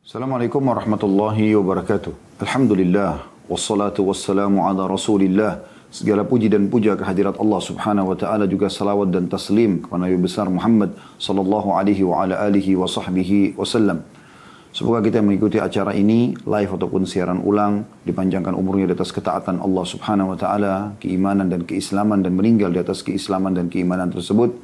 Assalamualaikum warahmatullahi wabarakatuh. Alhamdulillah, wassalatu wassalamu ala rasulillah. Segala puji dan puja kehadirat Allah subhanahu wa ta'ala, juga salawat dan taslim kepada Nabi besar Muhammad sallallahu alaihi wa ala alihi wa sahbihi wasallam. Semoga kita mengikuti acara ini live ataupun siaran ulang, dipanjangkan umurnya di atas ketaatan Allah subhanahu wa ta'ala, keimanan dan keislaman, dan meninggal di atas keislaman dan keimanan tersebut.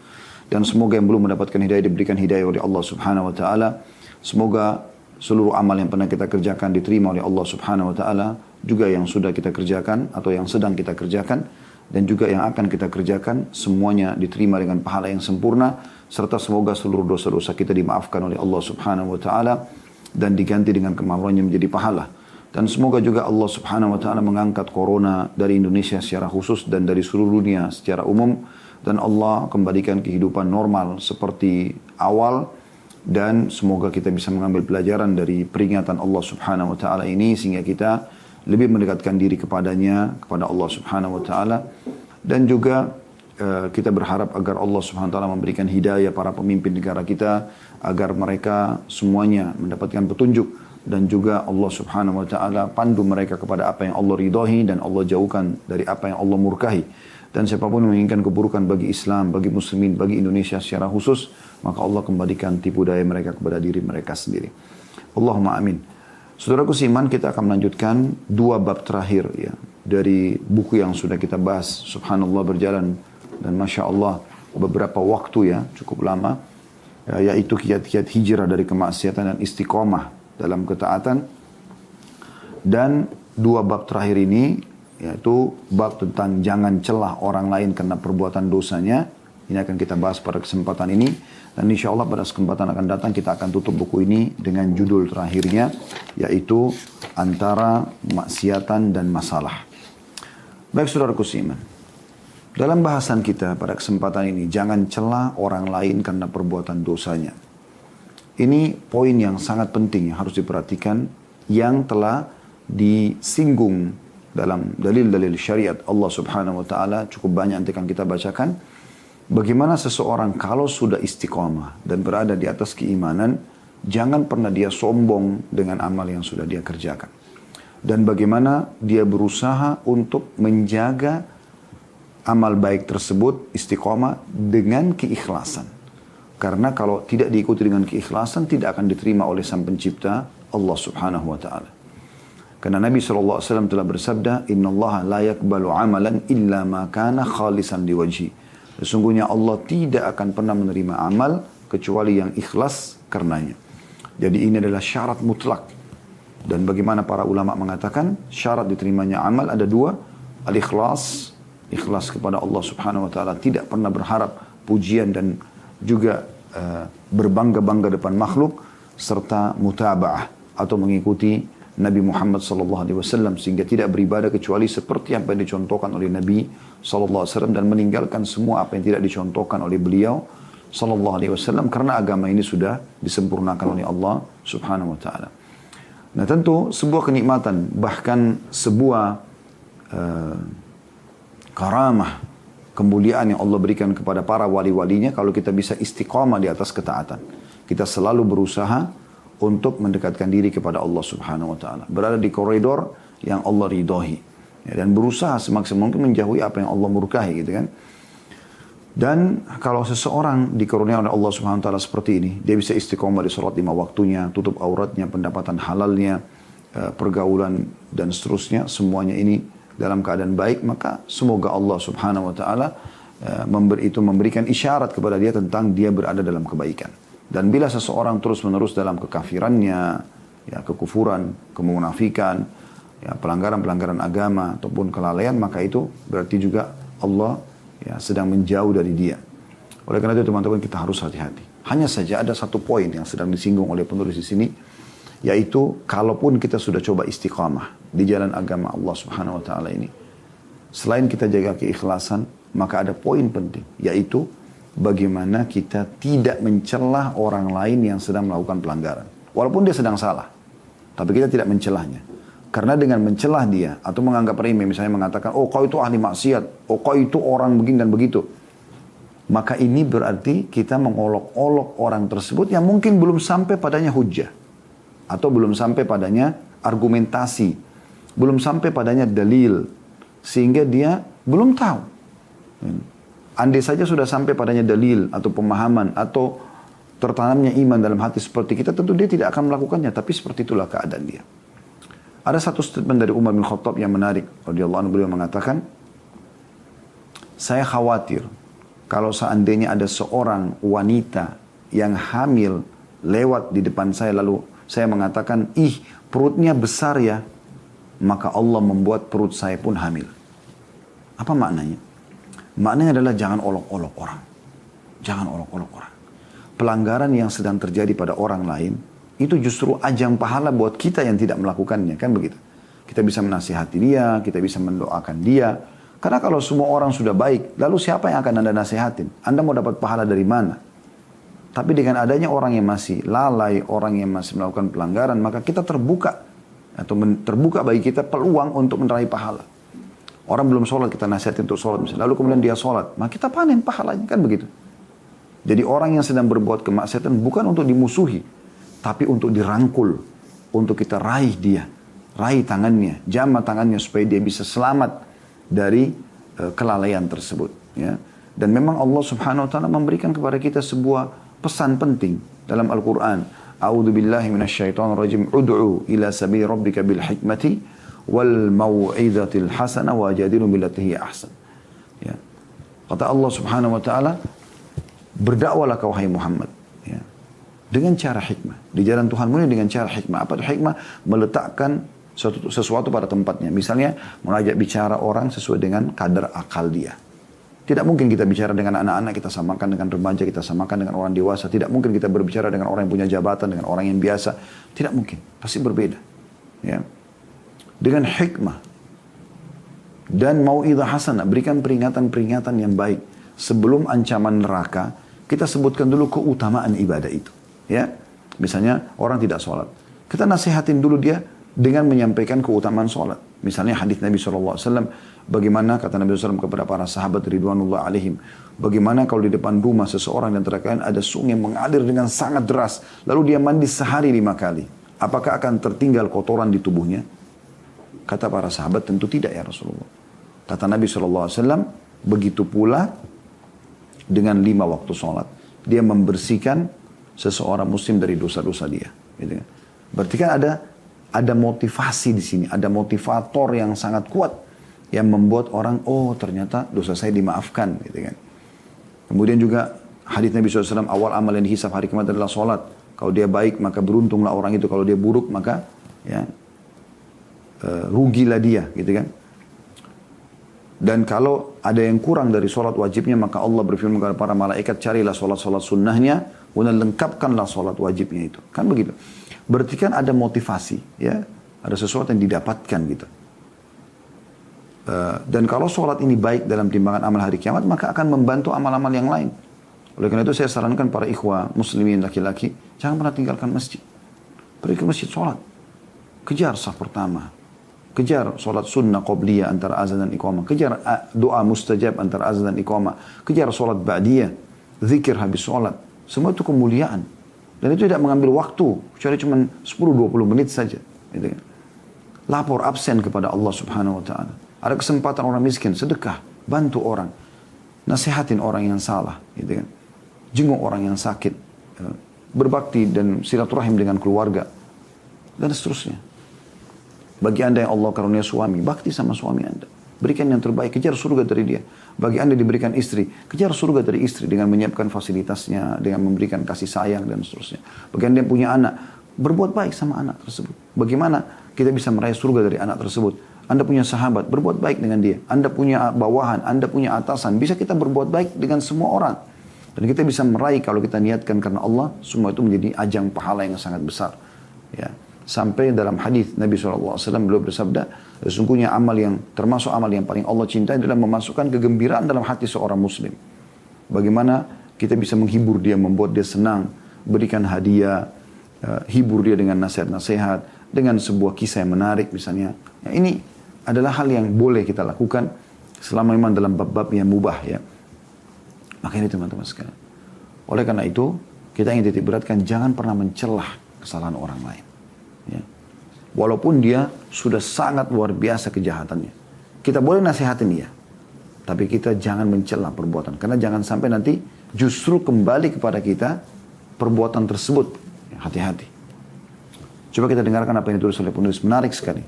Dan semoga yang belum mendapatkan hidayah diberikan hidayah oleh Allah subhanahu wa ta'ala. Semoga seluruh amal yang pernah kita kerjakan diterima oleh Allah subhanahu wa ta'ala, juga yang sudah kita kerjakan atau yang sedang kita kerjakan, dan juga yang akan kita kerjakan, semuanya diterima dengan pahala yang sempurna, serta semoga seluruh dosa-dosa kita dimaafkan oleh Allah subhanahu wa ta'ala, dan diganti dengan kemaluannya menjadi pahala. Dan semoga juga Allah subhanahu wa ta'ala mengangkat corona dari Indonesia secara khusus dan dari seluruh dunia secara umum, dan Allah kembalikan kehidupan normal seperti awal. Dan semoga kita bisa mengambil pelajaran dari peringatan Allah subhanahu wa ta'ala ini, sehingga kita lebih mendekatkan diri kepadanya, kepada Allah subhanahu wa ta'ala. Dan juga kita berharap agar Allah subhanahu wa ta'ala memberikan hidayah para pemimpin negara kita, agar mereka semuanya mendapatkan petunjuk. Dan juga Allah subhanahu wa ta'ala pandu mereka kepada apa yang Allah ridhahi, dan Allah jauhkan dari apa yang Allah murkahi. Dan siapapun yang menginginkan keburukan bagi Islam, bagi muslimin, bagi Indonesia secara khusus, maka Allah kembalikan tipu daya mereka kepada diri mereka sendiri. Allahumma amin. Saudaraku seiman, kita akan melanjutkan dua bab terakhir ya dari buku yang sudah kita bahas. Subhanallah, berjalan dan Masya Allah beberapa waktu ya, cukup lama, yaitu kiat-kiat hijrah dari kemaksiatan dan istiqomah dalam ketaatan. Dan dua bab terakhir ini, yaitu bab tentang jangan celah orang lain karena perbuatan dosanya. Ini akan kita bahas pada kesempatan ini. Dan insya Allah pada kesempatan akan datang kita akan tutup buku ini dengan judul terakhirnya, yaitu antara maksiatan dan masalah. Baik saudaraku seiman, dalam bahasan kita pada kesempatan ini, jangan celah orang lain karena perbuatan dosanya. Ini poin yang sangat penting yang harus diperhatikan, yang telah disinggung dalam dalil-dalil syariat Allah subhanahu wa ta'ala. Cukup banyak nanti akan kita bacakan. Bagaimana seseorang kalau sudah istiqamah dan berada di atas keimanan, jangan pernah dia sombong dengan amal yang sudah dia kerjakan. Dan bagaimana dia berusaha untuk menjaga amal baik tersebut, istiqamah, dengan keikhlasan. Karena kalau tidak diikuti dengan keikhlasan, tidak akan diterima oleh Sang Pencipta Allah subhanahu wa ta'ala. Karena Nabi SAW telah bersabda, Inna Allah la yakbalu amalan illa ma kana khalisan liwajhi. Sesungguhnya Allah tidak akan pernah menerima amal kecuali yang ikhlas karenanya. Jadi ini adalah syarat mutlak. Dan bagaimana para ulama mengatakan, syarat diterimanya amal ada dua. Al-ikhlas, ikhlas kepada Allah subhanahu wa ta'ala, tidak pernah berharap pujian dan juga berbangga-bangga depan makhluk, serta mutaba'ah atau mengikuti Nabi Muhammad SAW, sehingga tidak beribadah kecuali seperti apa yang dicontohkan oleh Nabi SAW, dan meninggalkan semua apa yang tidak dicontohkan oleh beliau SAW, karena agama ini sudah disempurnakan oleh Allah Subhanahu Wa Taala. Nah tentu sebuah kenikmatan, bahkan sebuah karamah, kemuliaan yang Allah berikan kepada para wali-walinya kalau kita bisa istiqamah di atas ketaatan. Kita selalu berusaha untuk mendekatkan diri kepada Allah subhanahu wa ta'ala. Berada di koridor yang Allah ridhohi. Ya, dan berusaha semaksimal mungkin menjauhi apa yang Allah murkahi gitu kan. Dan kalau seseorang dikaruniai oleh Allah subhanahu wa ta'ala seperti ini, dia bisa istiqomah di salat 5 waktunya, tutup auratnya, pendapatan halalnya, pergaulan dan seterusnya, semuanya ini dalam keadaan baik, maka semoga Allah subhanahu wa ta'ala memberikan isyarat kepada dia tentang dia berada dalam kebaikan. Dan bila seseorang terus-menerus dalam kekafirannya, ya, kekufuran, kemunafikan, ya, pelanggaran-pelanggaran agama ataupun kelalaian, maka itu berarti juga Allah ya, sedang menjauh dari dia. Oleh karena itu teman-teman, kita harus hati-hati. Hanya saja ada satu poin yang sedang disinggung oleh penulis di sini, yaitu kalaupun kita sudah coba istiqamah di jalan agama Allah Subhanahu Wa Taala ini, selain kita jaga keikhlasan, maka ada poin penting, yaitu bagaimana kita tidak mencelah orang lain yang sedang melakukan pelanggaran. Walaupun dia sedang salah, tapi kita tidak mencelahnya. Karena dengan mencelah dia, atau menganggap remeh, misalnya mengatakan, oh kau itu ahli maksiat, oh kau itu orang begini dan begitu. Maka ini berarti kita mengolok-olok orang tersebut yang mungkin belum sampai padanya hujjah. atau belum sampai padanya argumentasi, belum sampai padanya dalil, sehingga dia belum tahu. Andai saja sudah sampai padanya dalil atau pemahaman atau tertanamnya iman dalam hati seperti kita, tentu dia tidak akan melakukannya, tapi seperti itulah keadaan dia. Ada satu statement dari Umar bin Khattab yang menarik, radhiyallahu anhu, beliau mengatakan, saya khawatir kalau seandainya ada seorang wanita yang hamil lewat di depan saya, lalu saya mengatakan, ih perutnya besar ya, maka Allah membuat perut saya pun hamil. Apa maknanya? Maknanya adalah jangan olok-olok orang. Jangan olok-olok orang. Pelanggaran yang sedang terjadi pada orang lain, itu justru ajang pahala buat kita yang tidak melakukannya, kan begitu. Kita bisa menasihati dia, kita bisa mendoakan dia. Karena kalau semua orang sudah baik, lalu siapa yang akan Anda nasihatin? Anda mau dapat pahala dari mana? Tapi dengan adanya orang yang masih lalai, orang yang masih melakukan pelanggaran, maka kita terbuka, atau terbuka bagi kita peluang untuk meraih pahala. Orang belum sholat, kita nasihatin untuk sholat misalnya. Lalu kemudian dia sholat, maka kita panen pahalanya, kan begitu. Jadi orang yang sedang berbuat kemaksiatan bukan untuk dimusuhi, tapi untuk dirangkul, untuk kita raih dia, raih tangannya, jamah tangannya supaya dia bisa selamat dari kelalaian tersebut. Ya. Dan memang Allah Subhanahu Wa Taala memberikan kepada kita sebuah pesan penting dalam Al-Quran. A'udzu billahi minasyaitonir rajim. Ud'u ila sabili rabbika bil hikmati wal mau'izatil hasanah wajadilhum billati hiya ahsan. Ya. Kata Allah Subhanahu wa taala, berdakwalah kau wahai Muhammad, ya, dengan cara hikmah. Di jalan Tuhanmu ini dengan cara hikmah. Apa itu hikmah? Meletakkan sesuatu pada tempatnya. Misalnya mengajak bicara orang sesuai dengan kadar akal dia. Tidak mungkin kita bicara dengan anak-anak, kita samakan dengan remaja, kita samakan dengan orang dewasa. Tidak mungkin kita berbicara dengan orang yang punya jabatan, dengan orang yang biasa. Tidak mungkin. Pasti berbeda. Ya. Dengan hikmah dan mau'izah hasanah, berikan peringatan-peringatan yang baik. Sebelum ancaman neraka, kita sebutkan dulu keutamaan ibadah itu. Ya, misalnya orang tidak sholat, kita nasihatin dulu dia dengan menyampaikan keutamaan sholat. Misalnya hadis Nabi SAW, bagaimana kata Nabi SAW kepada para sahabat ridwanullah alaihim, bagaimana kalau di depan rumah seseorang dan terkadang ada sungai mengalir dengan sangat deras, lalu dia mandi sehari 5 kali, apakah akan tertinggal kotoran di tubuhnya? Kata para sahabat, tentu tidak ya Rasulullah. Kata Nabi SAW, begitu pula dengan 5 waktu sholat, dia membersihkan seseorang muslim dari dosa-dosa dia. Gitu kan? Berarti kan ada motivasi di sini, ada motivator yang sangat kuat yang membuat orang, oh ternyata dosa saya dimaafkan. Gitu kan? Kemudian juga hadits Nabi SAW, awal amal yang dihisab hari kiamat adalah sholat. Kalau dia baik maka beruntunglah orang itu, kalau dia buruk maka ya rugilah dia, gitu kan. Dan kalau ada yang kurang dari sholat wajibnya, maka Allah berfirman kepada para malaikat, carilah sholat-sholat sunnahnya, kemudian lengkapkanlah sholat wajibnya itu. Kan begitu. Berarti kan ada motivasi, ya, ada sesuatu yang didapatkan gitu. Dan kalau sholat ini baik dalam timbangan amal hari kiamat, maka akan membantu amal-amal yang lain. Oleh karena itu saya sarankan para ikhwah muslimin laki-laki, jangan pernah tinggalkan masjid. Pergi ke masjid sholat. Kejar saf pertama. Kejar sholat sunnah qobliyah antara azan dan iqamah. Kejar doa mustajab antara azan dan iqamah. Kejar sholat ba'diyah. Zikir habis sholat. Semua itu kemuliaan. Dan itu tidak mengambil waktu. Kecuali cuma 10-20 menit saja. Gitu kan. Lapor absen kepada Allah Subhanahu Wa Taala. Ada kesempatan orang miskin, sedekah. Bantu orang. Nasihatin orang yang salah. Gitu kan. Jenguk orang yang sakit. Berbakti dan silaturahim dengan keluarga. Dan seterusnya. Bagi anda yang Allah karunia suami, bakti sama suami anda. Berikan yang terbaik, kejar surga dari dia. Bagi anda diberikan istri, kejar surga dari istri dengan menyiapkan fasilitasnya, dengan memberikan kasih sayang dan seterusnya. Bagi anda yang punya anak, berbuat baik sama anak tersebut. Bagaimana kita bisa meraih surga dari anak tersebut? Anda punya sahabat, berbuat baik dengan dia. Anda punya bawahan, anda punya atasan. Bisa kita berbuat baik dengan semua orang. Dan kita bisa meraih kalau kita niatkan karena Allah, semua itu menjadi ajang pahala yang sangat besar. Ya. Sampai dalam hadis Nabi SAW beliau bersabda, sesungguhnya amal yang termasuk amal yang paling Allah cintai adalah memasukkan kegembiraan dalam hati seorang muslim. Bagaimana kita bisa menghibur dia, membuat dia senang, berikan hadiah, hibur dia dengan nasihat-nasihat, dengan sebuah kisah yang menarik misalnya. Ya, ini adalah hal yang boleh kita lakukan selama memang dalam bab-bab yang mubah ya. Maka ini teman-teman sekalian. Oleh karena itu, kita ingin titik beratkan, jangan pernah mencelah kesalahan orang lain. Ya. Walaupun dia sudah sangat luar biasa kejahatannya. Kita boleh nasihatin dia. Tapi kita jangan mencela perbuatan. Karena jangan sampai nanti justru kembali kepada kita perbuatan tersebut. Hati-hati. Coba kita dengarkan apa yang ditulis oleh penulis. Menarik sekali.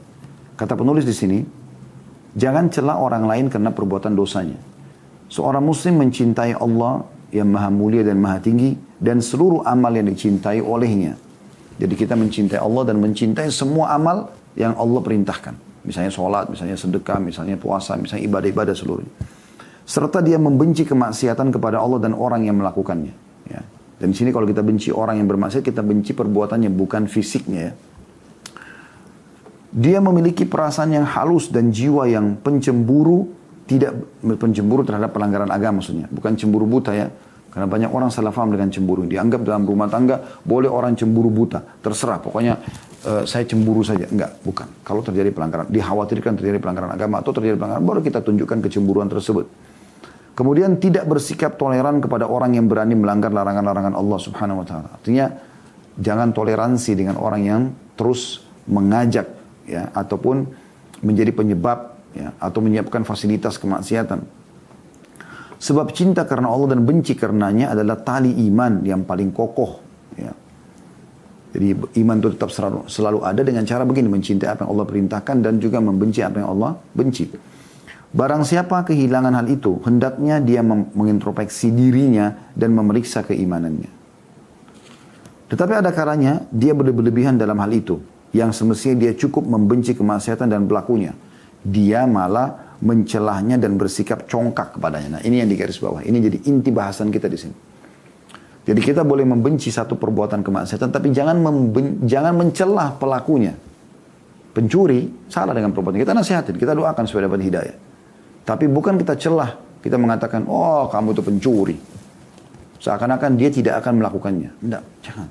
Kata penulis di sini, jangan cela orang lain karena perbuatan dosanya. Seorang muslim mencintai Allah yang maha mulia dan maha tinggi dan seluruh amal yang dicintai olehnya. Jadi kita mencintai Allah dan mencintai semua amal yang Allah perintahkan. Misalnya sholat, misalnya sedekah, misalnya puasa, misalnya ibadah-ibadah seluruhnya. Serta dia membenci kemaksiatan kepada Allah dan orang yang melakukannya. Ya. Dan di sini kalau kita benci orang yang bermaksiat, kita benci perbuatannya, bukan fisiknya ya. Dia memiliki perasaan yang halus dan jiwa yang pencemburu, tidak pencemburu terhadap pelanggaran agama maksudnya. Bukan cemburu buta ya. Karena banyak orang salah paham dengan cemburu. Dianggap dalam rumah tangga boleh orang cemburu buta. Terserah, pokoknya saya cemburu saja. Enggak, bukan. Kalau terjadi pelanggaran, dikhawatirkan terjadi pelanggaran agama atau terjadi pelanggaran, baru kita tunjukkan kecemburuan tersebut. Kemudian tidak bersikap toleran kepada orang yang berani melanggar larangan-larangan Allah Subhanahu wa taala. Artinya jangan toleransi dengan orang yang terus mengajak ya ataupun menjadi penyebab ya atau menyiapkan fasilitas kemaksiatan. Sebab cinta karena Allah dan benci karenanya adalah tali iman yang paling kokoh. Ya. Jadi iman itu tetap selalu ada dengan cara begini. Mencintai apa yang Allah perintahkan dan juga membenci apa yang Allah benci. Barang siapa kehilangan hal itu, hendaknya dia mengintrospeksi dirinya dan memeriksa keimanannya. Tetapi ada kalanya dia berlebihan dalam hal itu. Yang semestinya dia cukup membenci kemaksiatan dan pelakunya. Dia malah mencelahnya dan bersikap congkak kepadanya. Nah, ini yang di garis bawah. Ini jadi inti bahasan kita di sini. Jadi kita boleh membenci satu perbuatan kemaksiatan, tapi jangan mencelah pelakunya. Pencuri salah dengan perbuatan. Kita nasihatin, kita doakan supaya dapat hidayah. Tapi bukan kita celah, kita mengatakan, oh kamu itu pencuri. Seakan-akan dia tidak akan melakukannya. Tidak, jangan.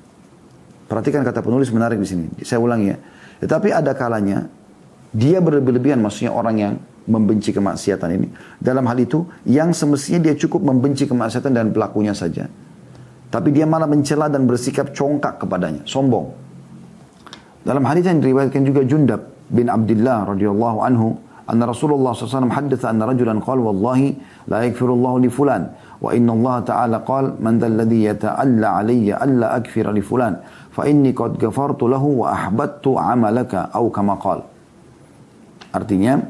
Perhatikan kata penulis menarik di sini. Saya ulangi ya. Tetapi ada kalanya dia berlebihan, maksudnya orang yang membenci kemaksiatan ini. Dalam hal itu, yang semestinya dia cukup membenci kemaksiatan dan pelakunya saja. Tapi dia malah mencela dan bersikap congkak kepadanya, sombong. Dalam hadis yang diriwayatkan juga Jundab bin Abdullah radhiyallahu anhu, anna Rasulullah SAW haddatha anna rajulan qala wallahi la yaghfirullahu li fulan wa inna Allah ta'ala qala man dhal ladhi yata'alla alayya alla akfira li fulan fa inni qad ghafartu lahu wa ahbattu amalaka au kama qala. Artinya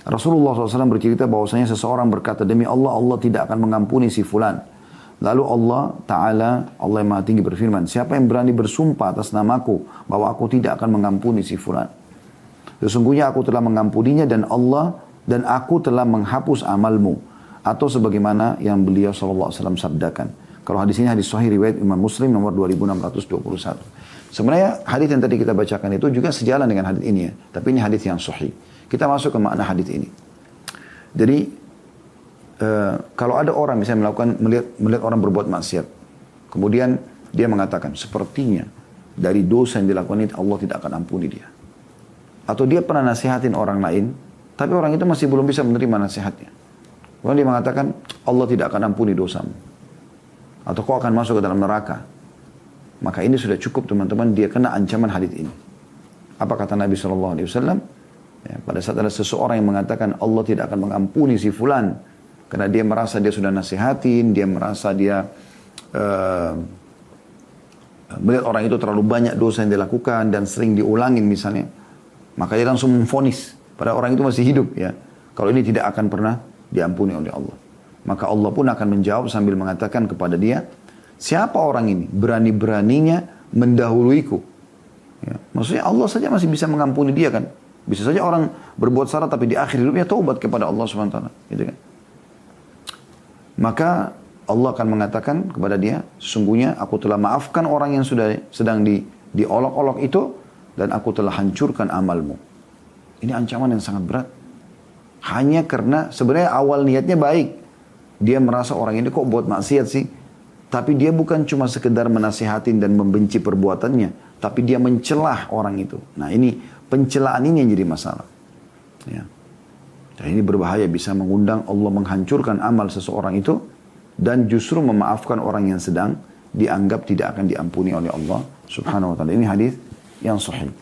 Rasulullah SAW bercerita bahwasanya seseorang berkata, demi Allah, Allah tidak akan mengampuni si fulan. Lalu Allah Ta'ala, Allah yang Maha Tinggi berfirman, siapa yang berani bersumpah atas namaku bahwa aku tidak akan mengampuni si fulan. Sesungguhnya aku telah mengampuninya dan aku telah menghapus amalmu. Atau sebagaimana yang beliau SAW sabdakan. Kalau hadis ini hadis sahih riwayat Imam Muslim nomor 2621. Sebenarnya hadis yang tadi kita bacakan itu juga sejalan dengan hadis ini ya. Tapi ini hadis yang sahih. Kita masuk ke makna hadis ini. Jadi kalau ada orang misalnya melihat orang berbuat maksiat, kemudian dia mengatakan sepertinya dari dosa yang dilakukan itu Allah tidak akan ampuni dia. Atau dia pernah nasihatin orang lain, tapi orang itu masih belum bisa menerima nasihatnya. Kemudian dia mengatakan Allah tidak akan ampuni dosamu. Atau kau akan masuk ke dalam neraka. Maka ini sudah cukup teman-teman, dia kena ancaman hadis ini. Apa kata Nabi SAW? Ya, pada saat ada seseorang yang mengatakan Allah tidak akan mengampuni si fulan karena dia merasa dia sudah nasihatin, dia merasa dia melihat orang itu terlalu banyak dosa yang dilakukan dan sering diulangin misalnya, maka dia langsung memvonis pada orang itu masih hidup ya, kalau ini tidak akan pernah diampuni oleh Allah. Maka Allah pun akan menjawab sambil mengatakan kepada dia, siapa orang ini berani-beraninya mendahuluiku ya, maksudnya Allah saja masih bisa mengampuni dia kan. Bisa saja orang berbuat salah tapi di akhir hidupnya taubat kepada Allah SWT. Gitu kan? Maka Allah akan mengatakan kepada dia, sesungguhnya aku telah maafkan orang yang sedang diolok-olok itu dan aku telah hancurkan amalmu. Ini ancaman yang sangat berat. Hanya karena sebenarnya awal niatnya baik. Dia merasa orang ini kok buat maksiat sih. Tapi dia bukan cuma sekedar menasihatin dan membenci perbuatannya. Tapi dia mencelah orang itu. Nah ini pencelaan ini yang jadi masalah. Ya. Dan ini berbahaya, bisa mengundang Allah menghancurkan amal seseorang itu. Dan justru memaafkan orang yang sedang dianggap tidak akan diampuni oleh Allah Subhanahu wa ta'ala. Ini hadis yang sahih.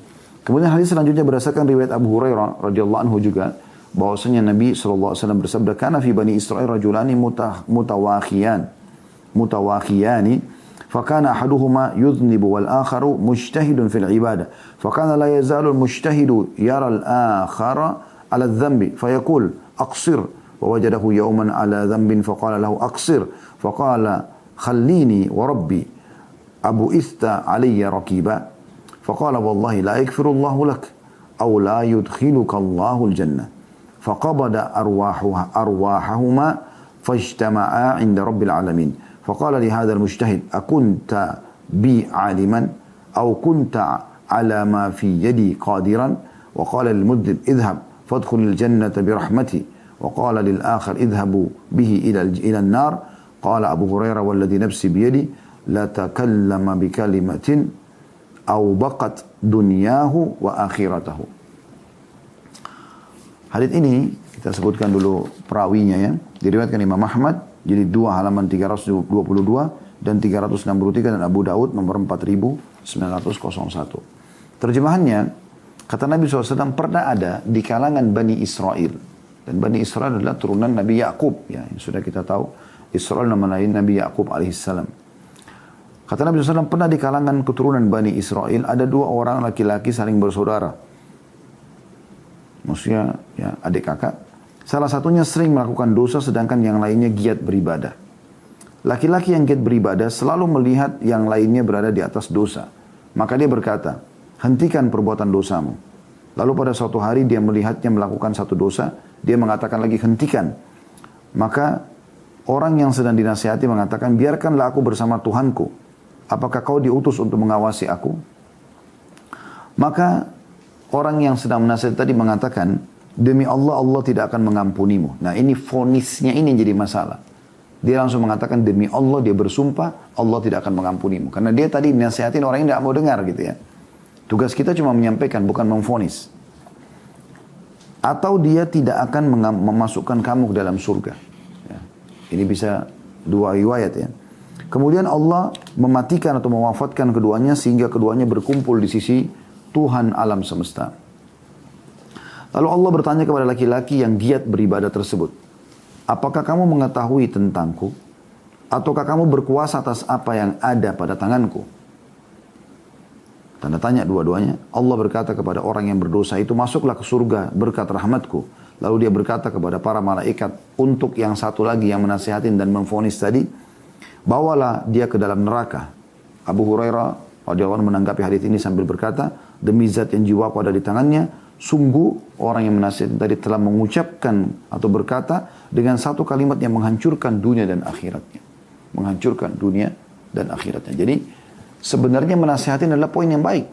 Kemudian hadis selanjutnya berdasarkan riwayat Abu Hurairah radhiyallahu anhu juga bahwasanya Nabi SAW bersabda, "Kana fi Bani Israil rajulani mutawakhiyani فكان أحدهما يذنب والآخر مجتهد في العبادة فكان لا يزال المجتهد يرى الآخر على الذنب فيقول أقصر ووجده يوما على ذنب فقال له أقصر فقال خليني وربي أبؤست علي ركيبا فقال والله لا يغفر الله لك أو لا يدخلك الله الجنة فقبض أرواحهما فاجتمعا عند رب العالمين فقال لهذا المجتهد أكنت بي عالما أو كنت على ما في يدي قادرا وقال للمذنب اذهب فادخل الجنة برحمتي وقال للآخر اذهبوا به إلى النار قال أبو هريرة والذي نفسي بيدي لتكلم بكلمة أو بقت دنياه وآخرته. Hadits ini kita sebutkan dulu perawinya ya. Diriwayatkan Imam Ahmad jilid 2 halaman 322 dan 363 dan Abu Daud nomor 4901. Terjemahannya, kata Nabi SAW pernah ada di kalangan Bani Israel. Dan Bani Israel adalah turunan Nabi Yakub ya, yang sudah kita tahu. Israel nama lain Nabi Yakub alaihissalam. Kata Nabi SAW pernah di kalangan keturunan Bani Israel ada dua orang laki-laki saling bersaudara. Maksudnya ya, adik kakak. Salah satunya sering melakukan dosa sedangkan yang lainnya giat beribadah. Laki-laki yang giat beribadah selalu melihat yang lainnya berada di atas dosa. Maka dia berkata, hentikan perbuatan dosamu. Lalu pada suatu hari dia melihatnya melakukan satu dosa. Dia mengatakan lagi, hentikan. Maka orang yang sedang dinasihati mengatakan, biarkanlah aku bersama Tuhanku. Apakah kau diutus untuk mengawasi aku? Maka orang yang sedang menasihati tadi mengatakan, demi Allah, Allah tidak akan mengampunimu. Nah ini vonisnya ini jadi masalah. Dia langsung mengatakan demi Allah, dia bersumpah Allah tidak akan mengampunimu. Karena dia tadi menasihatin orang yang tidak mau dengar gitu ya. Tugas kita cuma menyampaikan, bukan memvonis. Atau dia tidak akan memasukkan kamu ke dalam surga. Ya. Ini bisa dua riwayat ya. Kemudian Allah mematikan atau mewafatkan keduanya sehingga keduanya berkumpul di sisi Tuhan alam semesta. Lalu Allah bertanya kepada laki-laki yang giat beribadah tersebut, apakah kamu mengetahui tentangku? Ataukah kamu berkuasa atas apa yang ada pada tanganku? Tanda tanya dua-duanya. Allah berkata kepada orang yang berdosa itu, masuklah ke surga berkat rahmatku. Lalu dia berkata kepada para malaikat, untuk yang satu lagi yang menasihatin dan memvonis tadi, bawalah dia ke dalam neraka. Abu Hurairah radhiyallahu anhu menanggapi hadits ini sambil berkata, demi zat yang jiwaku ada di tangannya, sungguh orang yang menasihatkan tadi telah mengucapkan atau berkata dengan satu kalimat yang menghancurkan dunia dan akhiratnya. Menghancurkan dunia dan akhiratnya. Jadi sebenarnya menasihatin adalah poin yang baik.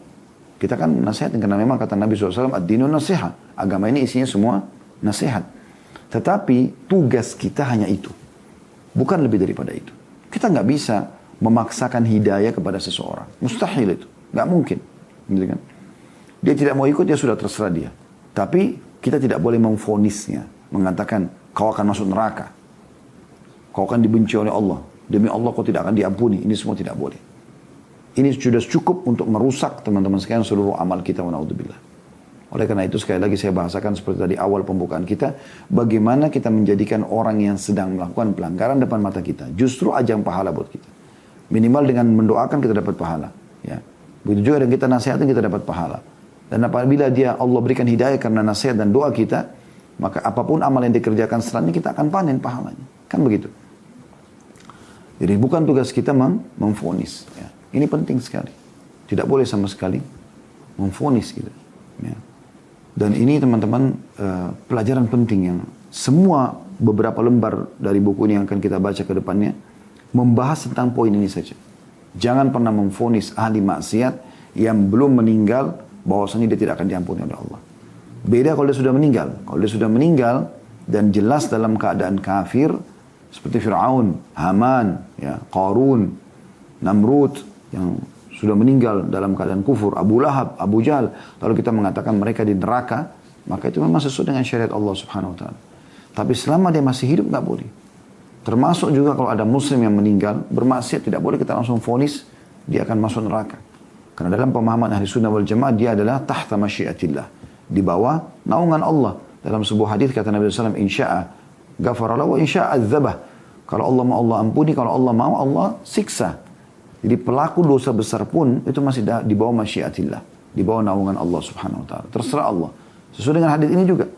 Kita kan menasihatin karena memang kata Nabi SAW, ad-dinun nasihat. Agama ini isinya semua nasihat. Tetapi tugas kita hanya itu. Bukan lebih daripada itu. Kita nggak bisa memaksakan hidayah kepada seseorang. Mustahil itu. Nggak mungkin. Gitu kan? Dia tidak mau ikut, ya sudah terserah dia. Tapi kita tidak boleh memvonisnya. Mengatakan, kau akan masuk neraka. Kau akan dibenci oleh Allah. Demi Allah kau tidak akan diampuni. Ini semua tidak boleh. Ini sudah cukup untuk merusak teman-teman sekalian seluruh amal kita. Wa'naudzubillah. Oleh karena itu sekali lagi saya bahasakan seperti tadi awal pembukaan kita. Bagaimana kita menjadikan orang yang sedang melakukan pelanggaran depan mata kita. Justru ajang pahala buat kita. Minimal dengan mendoakan kita dapat pahala. Ya. Begitu juga dengan kita nasihatin kita dapat pahala. Dan apabila dia Allah berikan hidayah karena nasihat dan doa kita, maka apapun amal yang dikerjakan setelahnya kita akan panen pahalanya. Kan begitu. Jadi bukan tugas kita memvonis. Ya. Ini penting sekali. Tidak boleh sama sekali memvonis gitu. Ya. Dan ini teman-teman pelajaran penting yang semua beberapa lembar dari buku ini yang akan kita baca ke depannya membahas tentang poin ini saja. Jangan pernah memvonis ahli maksiat yang belum meninggal bahwasanya dia tidak akan diampuni oleh Allah. Beda kalau dia sudah meninggal. Kalau dia sudah meninggal dan jelas dalam keadaan kafir seperti Fir'aun, Haman, ya, Qarun, Namrud yang sudah meninggal dalam keadaan kufur, Abu Lahab, Abu Jahal, lalu kita mengatakan mereka di neraka, maka itu memang sesuai dengan syariat Allah Subhanahu wa taala. Tapi selama dia masih hidup nggak boleh. Termasuk juga kalau ada muslim yang meninggal bermaksiat, tidak boleh kita langsung vonis dia akan masuk neraka. Karena dalam pemahaman ahli sunnah wal jamaah dia adalah tahta masyiatillah. Di bawah naungan Allah. Dalam sebuah hadis kata Nabi SAW, insya'a ghafara lahu wa insya'a adzabah. Kalau Allah mau Allah ampuni, kalau Allah mau Allah siksa. Jadi pelaku dosa besar pun itu masih di bawah masyiatillah. Di bawah naungan Allah subhanahu wa ta'ala. Terserah Allah. Sesuai dengan hadis ini juga.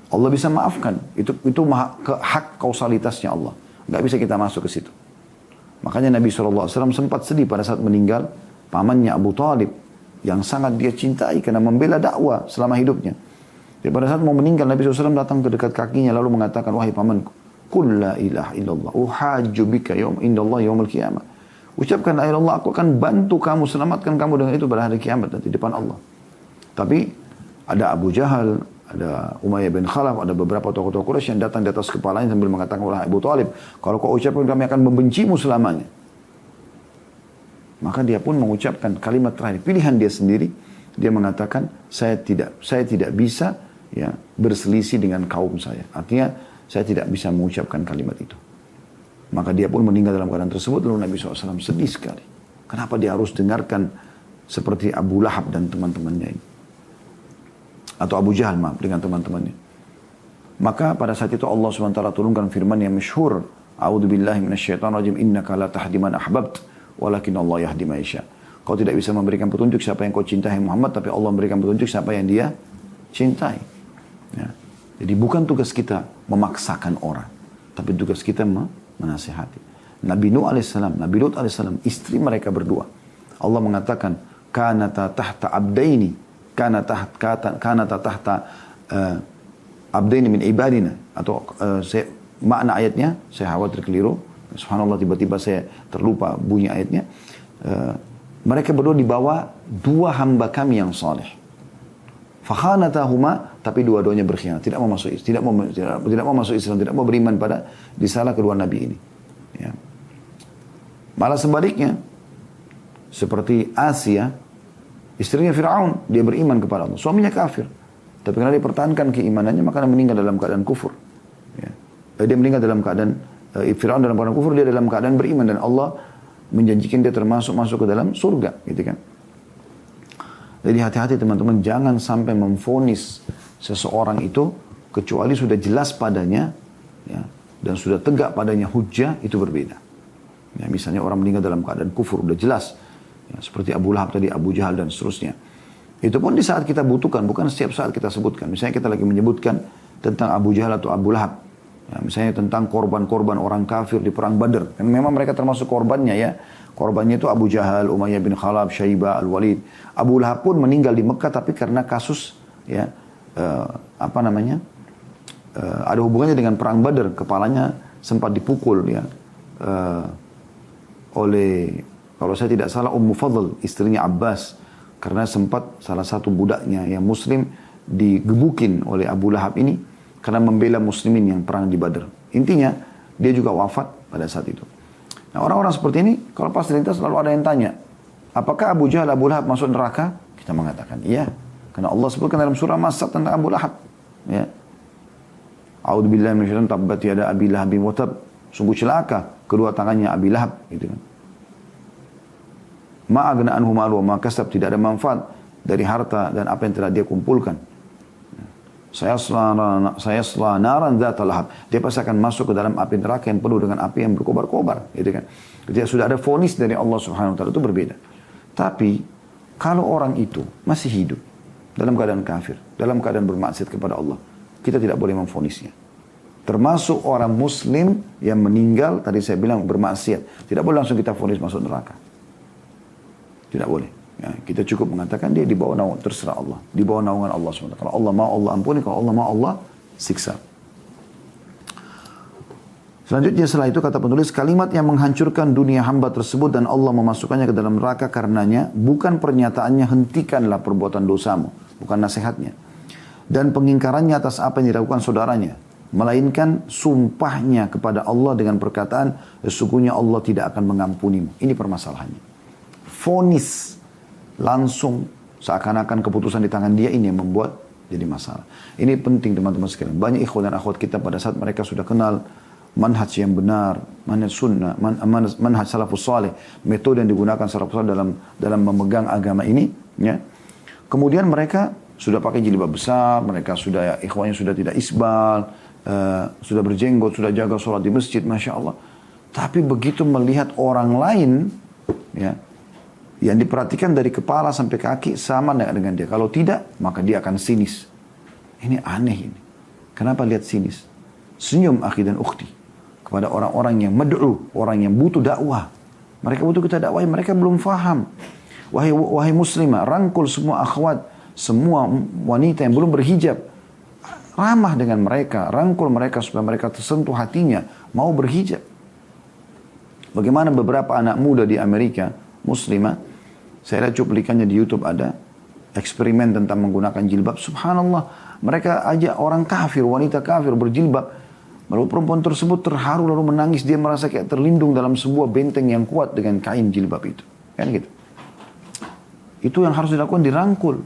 Allah bisa maafkan. Itu hak kausalitasnya Allah. Nggak bisa kita masuk ke situ. Makanya Nabi SAW sempat sedih pada saat meninggal pamannya Abu Talib. Yang sangat dia cintai karena membela dakwah selama hidupnya. Jadi pada saat mau meninggal, Nabi SAW datang ke dekat kakinya lalu mengatakan, wahai pamanku, Qul la ilaha illallah, uhajju bika indallah yaumil qiyamah. Ucapkan la ilaha illallah, aku akan bantu kamu, selamatkan kamu dengan itu pada hari kiamat nanti di depan Allah. Tapi ada Abu Jahal, ada Umayyah bin Khalaf, ada beberapa tokoh-tokoh Quraisy yang datang di atas kepalanya sambil mengatakan, wahai Abu Talib, kalau kau ucapkan kami akan membencimu selamanya. Maka dia pun mengucapkan kalimat terakhir, pilihan dia sendiri. Dia mengatakan, saya tidak bisa ya berselisih dengan kaum saya. Artinya, saya tidak bisa mengucapkan kalimat itu. Maka dia pun meninggal dalam keadaan tersebut. Lalu Nabi SAW sedih sekali. Kenapa dia harus dengarkan seperti Abu Lahab dan teman-temannya ini? Atau Abu Jahal, maaf, dengan teman-temannya. Maka pada saat itu Allah SWT turunkan firman yang masyhur. A'udzubillahi minasyaitonirrajim, innaka la tahdi man ahbabt, walakin Allah yahdi man yasha. Kau tidak bisa memberikan petunjuk siapa yang kau cintai Muhammad, tapi Allah memberikan petunjuk siapa yang dia cintai. Ya. Jadi bukan tugas kita memaksakan orang, tapi tugas kita menasihati. Nabi Nuh alaihissalam, Nabi Lut alaihissalam, istri mereka berdua. Allah mengatakan, kanata tahta abdaini, kanata tahta abdaini min ibadina. Atau makna ayatnya, saya khawatir keliru. Subhanallah, tiba-tiba saya terlupa bunyi ayatnya. Mereka berdua dibawa dua hamba kami yang saleh. Fakhanatahuma, tapi dua-duanya berkhianat, tidak mau masuk Islam, tidak mau beriman pada risalah kedua nabi ini. Ya. Malah sebaliknya, seperti Asia, istrinya Fir'aun, dia beriman kepada Allah, suaminya kafir, tapi karena dia pertahankan keimanannya, maka dia meninggal dalam keadaan kufur. Ya. Dia meninggal dalam keadaan Fir'aun dalam keadaan kufur, dia dalam keadaan beriman, dan Allah menjanjikan dia termasuk masuk ke dalam surga, gitu kan. Jadi hati-hati teman-teman, jangan sampai memvonis seseorang itu kecuali sudah jelas padanya, ya, dan sudah tegak padanya hujjah, itu berbeda. Ya, misalnya orang meninggal dalam keadaan kufur, udah jelas, ya, seperti Abu Lahab tadi, Abu Jahal dan seterusnya. Itu pun di saat kita butuhkan, bukan setiap saat kita sebutkan. Misalnya kita lagi menyebutkan tentang Abu Jahal atau Abu Lahab. Ya, misalnya tentang korban-korban orang kafir di perang Badar. Kan memang mereka termasuk korbannya ya. Korbannya itu Abu Jahal, Umayyah bin Khalaf, Syaibah, Al-Walid. Abu Lahab pun meninggal di Mekah tapi karena kasus ya ada hubungannya dengan perang Badar. Kepalanya sempat dipukul ya oleh, kalau saya tidak salah, Ummu Fadl, istrinya Abbas. Karena sempat salah satu budaknya yang muslim digebukin oleh Abu Lahab ini karena membela muslimin yang perang di Badar. Intinya, dia juga wafat pada saat itu. Nah, orang-orang seperti ini, kalau pas terlintas selalu ada yang tanya, apakah Abu Jahal, Abu Lahab masuk neraka? Kita mengatakan, iya. Karena Allah sebutkan dalam surah Masad tentang Abu Lahab. Ya. A'udzubillahi minasyaitonir rajim, tabbat yada Abi Lahabin wa tab. Sungguh celaka kedua tangannya Abi Lahab. Gitu kan. Ma'agna anhu ma'lu wa ma'kasab. Tidak ada manfaat dari harta dan apa yang telah dia kumpulkan. Saya setelah naran dzata lahab. Dia pasti akan masuk ke dalam api neraka yang penuh dengan api yang berkobar-kobar, gitu kan. Ketika sudah ada vonis dari Allah Subhanahu wa taala, itu berbeda. Tapi kalau orang itu masih hidup dalam keadaan kafir, dalam keadaan bermaksiat kepada Allah, kita tidak boleh memvonisnya. Termasuk orang muslim yang meninggal, tadi saya bilang bermaksiat, tidak boleh langsung kita vonis masuk neraka. Tidak boleh. Ya, kita cukup mengatakan dia di bawah naungan, terserah Allah, di bawah naungan Allah SWT. Kalau Allah mau Allah ampuni, kalau Allah mau Allah siksa. Selanjutnya setelah itu kata penulis, kalimat yang menghancurkan dunia hamba tersebut dan Allah memasukkannya ke dalam neraka karenanya, bukan pernyataannya hentikanlah perbuatan dosamu, bukan nasihatnya, dan pengingkarannya atas apa yang dilakukan saudaranya, melainkan sumpahnya kepada Allah dengan perkataan, sesungguhnya Allah tidak akan mengampunimu. Ini permasalahannya. Vonis langsung seakan-akan keputusan di tangan dia, ini yang membuat jadi masalah. Ini penting teman-teman sekalian. Banyak ikhwan dan akhwat kita pada saat mereka sudah kenal manhaj yang benar, manhaj sunnah, manhaj salafus saleh, metode yang digunakan salafus saleh dalam memegang agama ini, ya. Kemudian mereka sudah pakai jilbab besar, mereka sudah ikhwannya sudah tidak isbal, sudah berjenggot, sudah jaga sholat di masjid, masya Allah. Tapi begitu melihat orang lain, ya, yang diperhatikan dari kepala sampai kaki sama dengan dia. Kalau tidak, maka dia akan sinis. Ini aneh ini. Kenapa lihat sinis? Senyum akhi dan ukhti kepada orang-orang yang mad'u, orang yang butuh dakwah. Mereka butuh kita dakwah, mereka belum faham. Wahai muslimah, rangkul semua akhwat, semua wanita yang belum berhijab. Ramah dengan mereka, rangkul mereka supaya mereka tersentuh hatinya, mau berhijab. Bagaimana beberapa anak muda di Amerika, muslimah, saya lihat cuplikannya di YouTube ada, eksperimen tentang menggunakan jilbab. Subhanallah, mereka ajak orang kafir, wanita kafir berjilbab. Lalu perempuan tersebut terharu lalu menangis. Dia merasa kayak terlindung dalam sebuah benteng yang kuat dengan kain jilbab itu. Kan gitu. Itu yang harus dilakukan, dirangkul.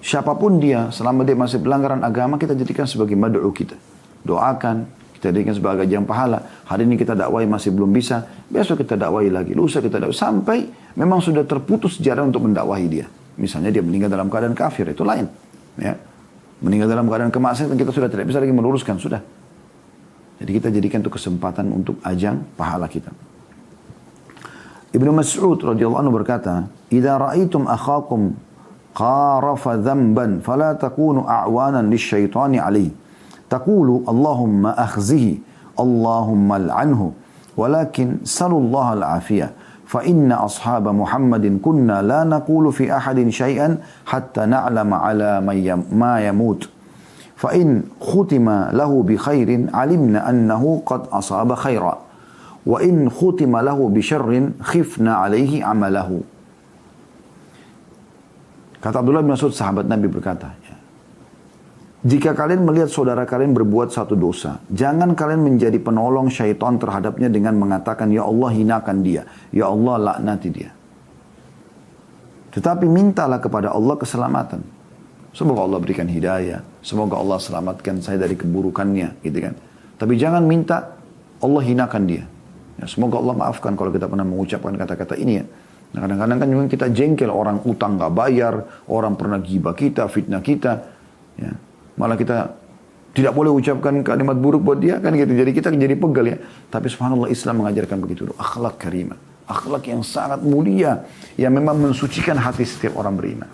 Siapapun dia, selama dia masih pelanggaran agama, kita jadikan sebagai mad'u kita. Doakan, kita jadikan sebagai ajang pahala. Hari ini kita dakwai masih belum bisa, besok kita dakwai lagi, lusa kita dakwai. Sampai memang sudah terputus jalan untuk mendakwahi dia. Misalnya dia meninggal dalam keadaan kafir, itu lain. Ya. Meninggal dalam keadaan kemaksiatan, kita sudah tidak bisa lagi meluruskan, sudah. Jadi kita jadikan itu kesempatan untuk ajang pahala kita. Ibnu Mas'ud radhiyallahu anhu berkata, "Idza ra'aitum akhakum qarafa dhanban fala takunu a'wanan lisyaitani alayhi. Taqulu Allahumma akhzihi, Allahumma al'anhu, walakin sallallahu al-afiyah. فإن أصحاب محمد كنا لا نقول في أحد شيئا حتى نعلم على ما يموت فإن ختم له بخير علمنا أنه قد أصاب خيرا وإن ختم له بشر خفنا عليه عمله." Kata Abdullah bin Mas'ud, sahabat Nabi berkata, jika kalian melihat saudara kalian berbuat satu dosa, jangan kalian menjadi penolong syaitan terhadapnya dengan mengatakan, ya Allah hinakan dia, ya Allah laknati dia. Tetapi mintalah kepada Allah keselamatan. Semoga Allah berikan hidayah, semoga Allah selamatkan saya dari keburukannya, gitu kan. Tapi jangan minta Allah hinakan dia. Ya, semoga Allah maafkan kalau kita pernah mengucapkan kata-kata ini ya. Nah, kadang-kadang kan juga kita jengkel, orang utang gak bayar, orang pernah gibah kita, fitnah kita, ya. Malah kita tidak boleh ucapkan kalimat buruk buat dia, kan gitu. Jadi kita jadi pegal ya. Tapi subhanallah Islam mengajarkan begitu. Akhlak karimah. Akhlak yang sangat mulia. Yang memang mensucikan hati setiap orang beriman.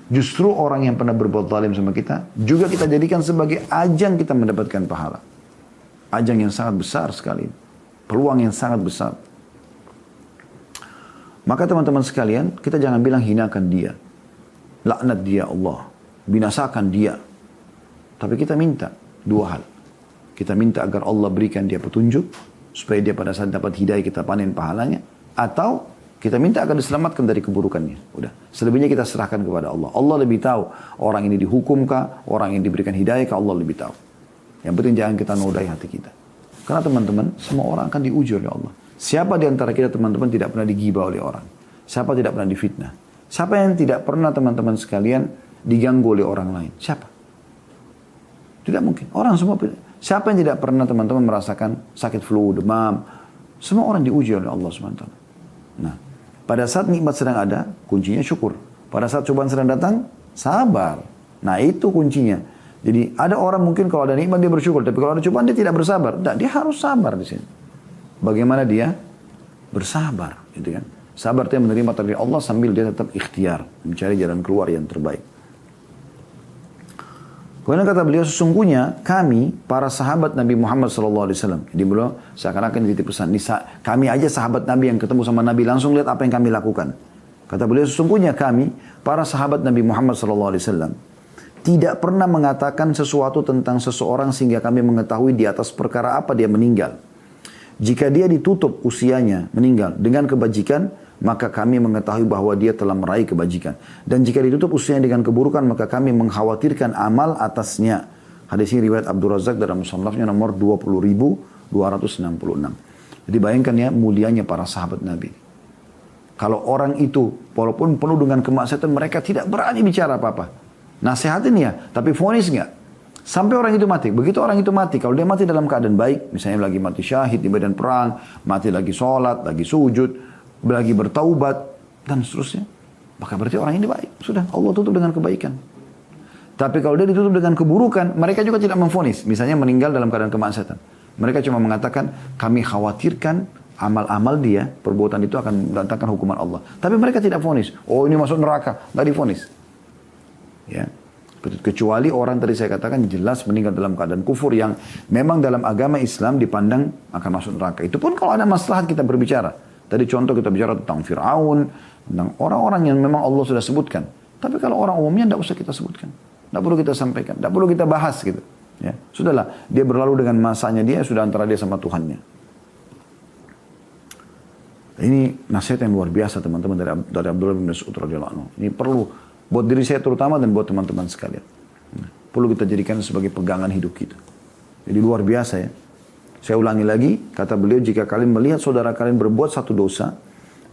Justru orang yang pernah berbuat zalim sama kita, juga kita jadikan sebagai ajang kita mendapatkan pahala. Ajang yang sangat besar sekali. Peluang yang sangat besar. Maka teman-teman sekalian, kita jangan bilang hinakan dia. Laknat dia Allah. Binasakan dia. Tapi kita minta dua hal. Kita minta agar Allah berikan dia petunjuk, supaya dia pada saat dapat hidayah kita panen pahalanya. Atau kita minta agar diselamatkan dari keburukannya. Udah. Selebihnya kita serahkan kepada Allah. Allah lebih tahu orang ini dihukumkah, orang yang diberikan hidayah kah, Allah lebih tahu. Yang penting jangan kita nodai hati kita. Karena teman-teman, semua orang akan diuji oleh Allah. Siapa di antara kita teman-teman tidak pernah digibah oleh orang? Siapa tidak pernah difitnah? Siapa yang tidak pernah teman-teman sekalian diganggu oleh orang lain? Siapa? Tidak mungkin. Orang semua, siapa yang tidak pernah teman-teman merasakan sakit flu, demam? Semua orang diuji oleh Allah SWT. Nah, pada saat nikmat sedang ada, kuncinya syukur. Pada saat cobaan sedang datang, sabar. Nah, itu kuncinya. Jadi ada orang mungkin kalau ada nikmat dia bersyukur, tapi kalau ada cobaan dia tidak bersabar. Nah, dia harus sabar di sini. Bagaimana dia bersabar, gitu kan? Sabar dia menerima takdir Allah sambil dia tetap ikhtiar, mencari jalan keluar yang terbaik. Kemudian kata beliau, sesungguhnya kami, para sahabat Nabi Muhammad SAW. Jadi beliau seakan-akan dititip pesan. Kami aja sahabat Nabi yang ketemu sama Nabi, langsung lihat apa yang kami lakukan. Kata beliau, sesungguhnya kami, para sahabat Nabi Muhammad SAW. Tidak pernah mengatakan sesuatu tentang seseorang sehingga kami mengetahui di atas perkara apa dia meninggal. Jika dia ditutup usianya meninggal dengan kebajikan, maka kami mengetahui bahwa dia telah meraih kebajikan. Dan jika ditutup usianya dengan keburukan, maka kami mengkhawatirkan amal atasnya. Hadis ini riwayat Abdul Razak dalam musannafnya nomor 20.266. Jadi bayangkan ya mulianya para sahabat Nabi. Kalau orang itu walaupun penuh dengan kemaksiatan, mereka tidak berani bicara apa-apa. Nasihatin ya, tapi vonis enggak. Sampai orang itu mati. Begitu orang itu mati, kalau dia mati dalam keadaan baik, misalnya lagi mati syahid di medan perang, mati lagi sholat, lagi sujud, lagi bertaubat, dan seterusnya, maka berarti orang ini baik. Sudah, Allah tutup dengan kebaikan. Tapi kalau dia ditutup dengan keburukan, mereka juga tidak memvonis. Misalnya meninggal dalam keadaan kemaksiatan. Mereka cuma mengatakan, kami khawatirkan amal-amal dia, perbuatan itu akan mendatangkan hukuman Allah. Tapi mereka tidak vonis. Oh, ini masuk neraka, nggak divonis. Ya. Kecuali orang tadi saya katakan jelas meninggal dalam keadaan kufur yang memang dalam agama Islam dipandang akan masuk neraka. Itu pun kalau ada maslahat kita berbicara. Tadi contoh kita bicara tentang Fir'aun, tentang orang-orang yang memang Allah sudah sebutkan. Tapi kalau orang umumnya tidak usah kita sebutkan. Tidak perlu kita sampaikan, tidak perlu kita bahas gitu. Ya, sudahlah, dia berlalu dengan masanya dia, sudah antara dia sama Tuhannya. Ini nasihat yang luar biasa teman-teman dari Abdullah bin Mas'ud radhiyallahu anhu. Ini perlu buat diri saya terutama dan buat teman-teman sekalian. Perlu kita jadikan sebagai pegangan hidup kita. Jadi luar biasa ya. Saya ulangi lagi, kata beliau, jika kalian melihat saudara kalian berbuat satu dosa,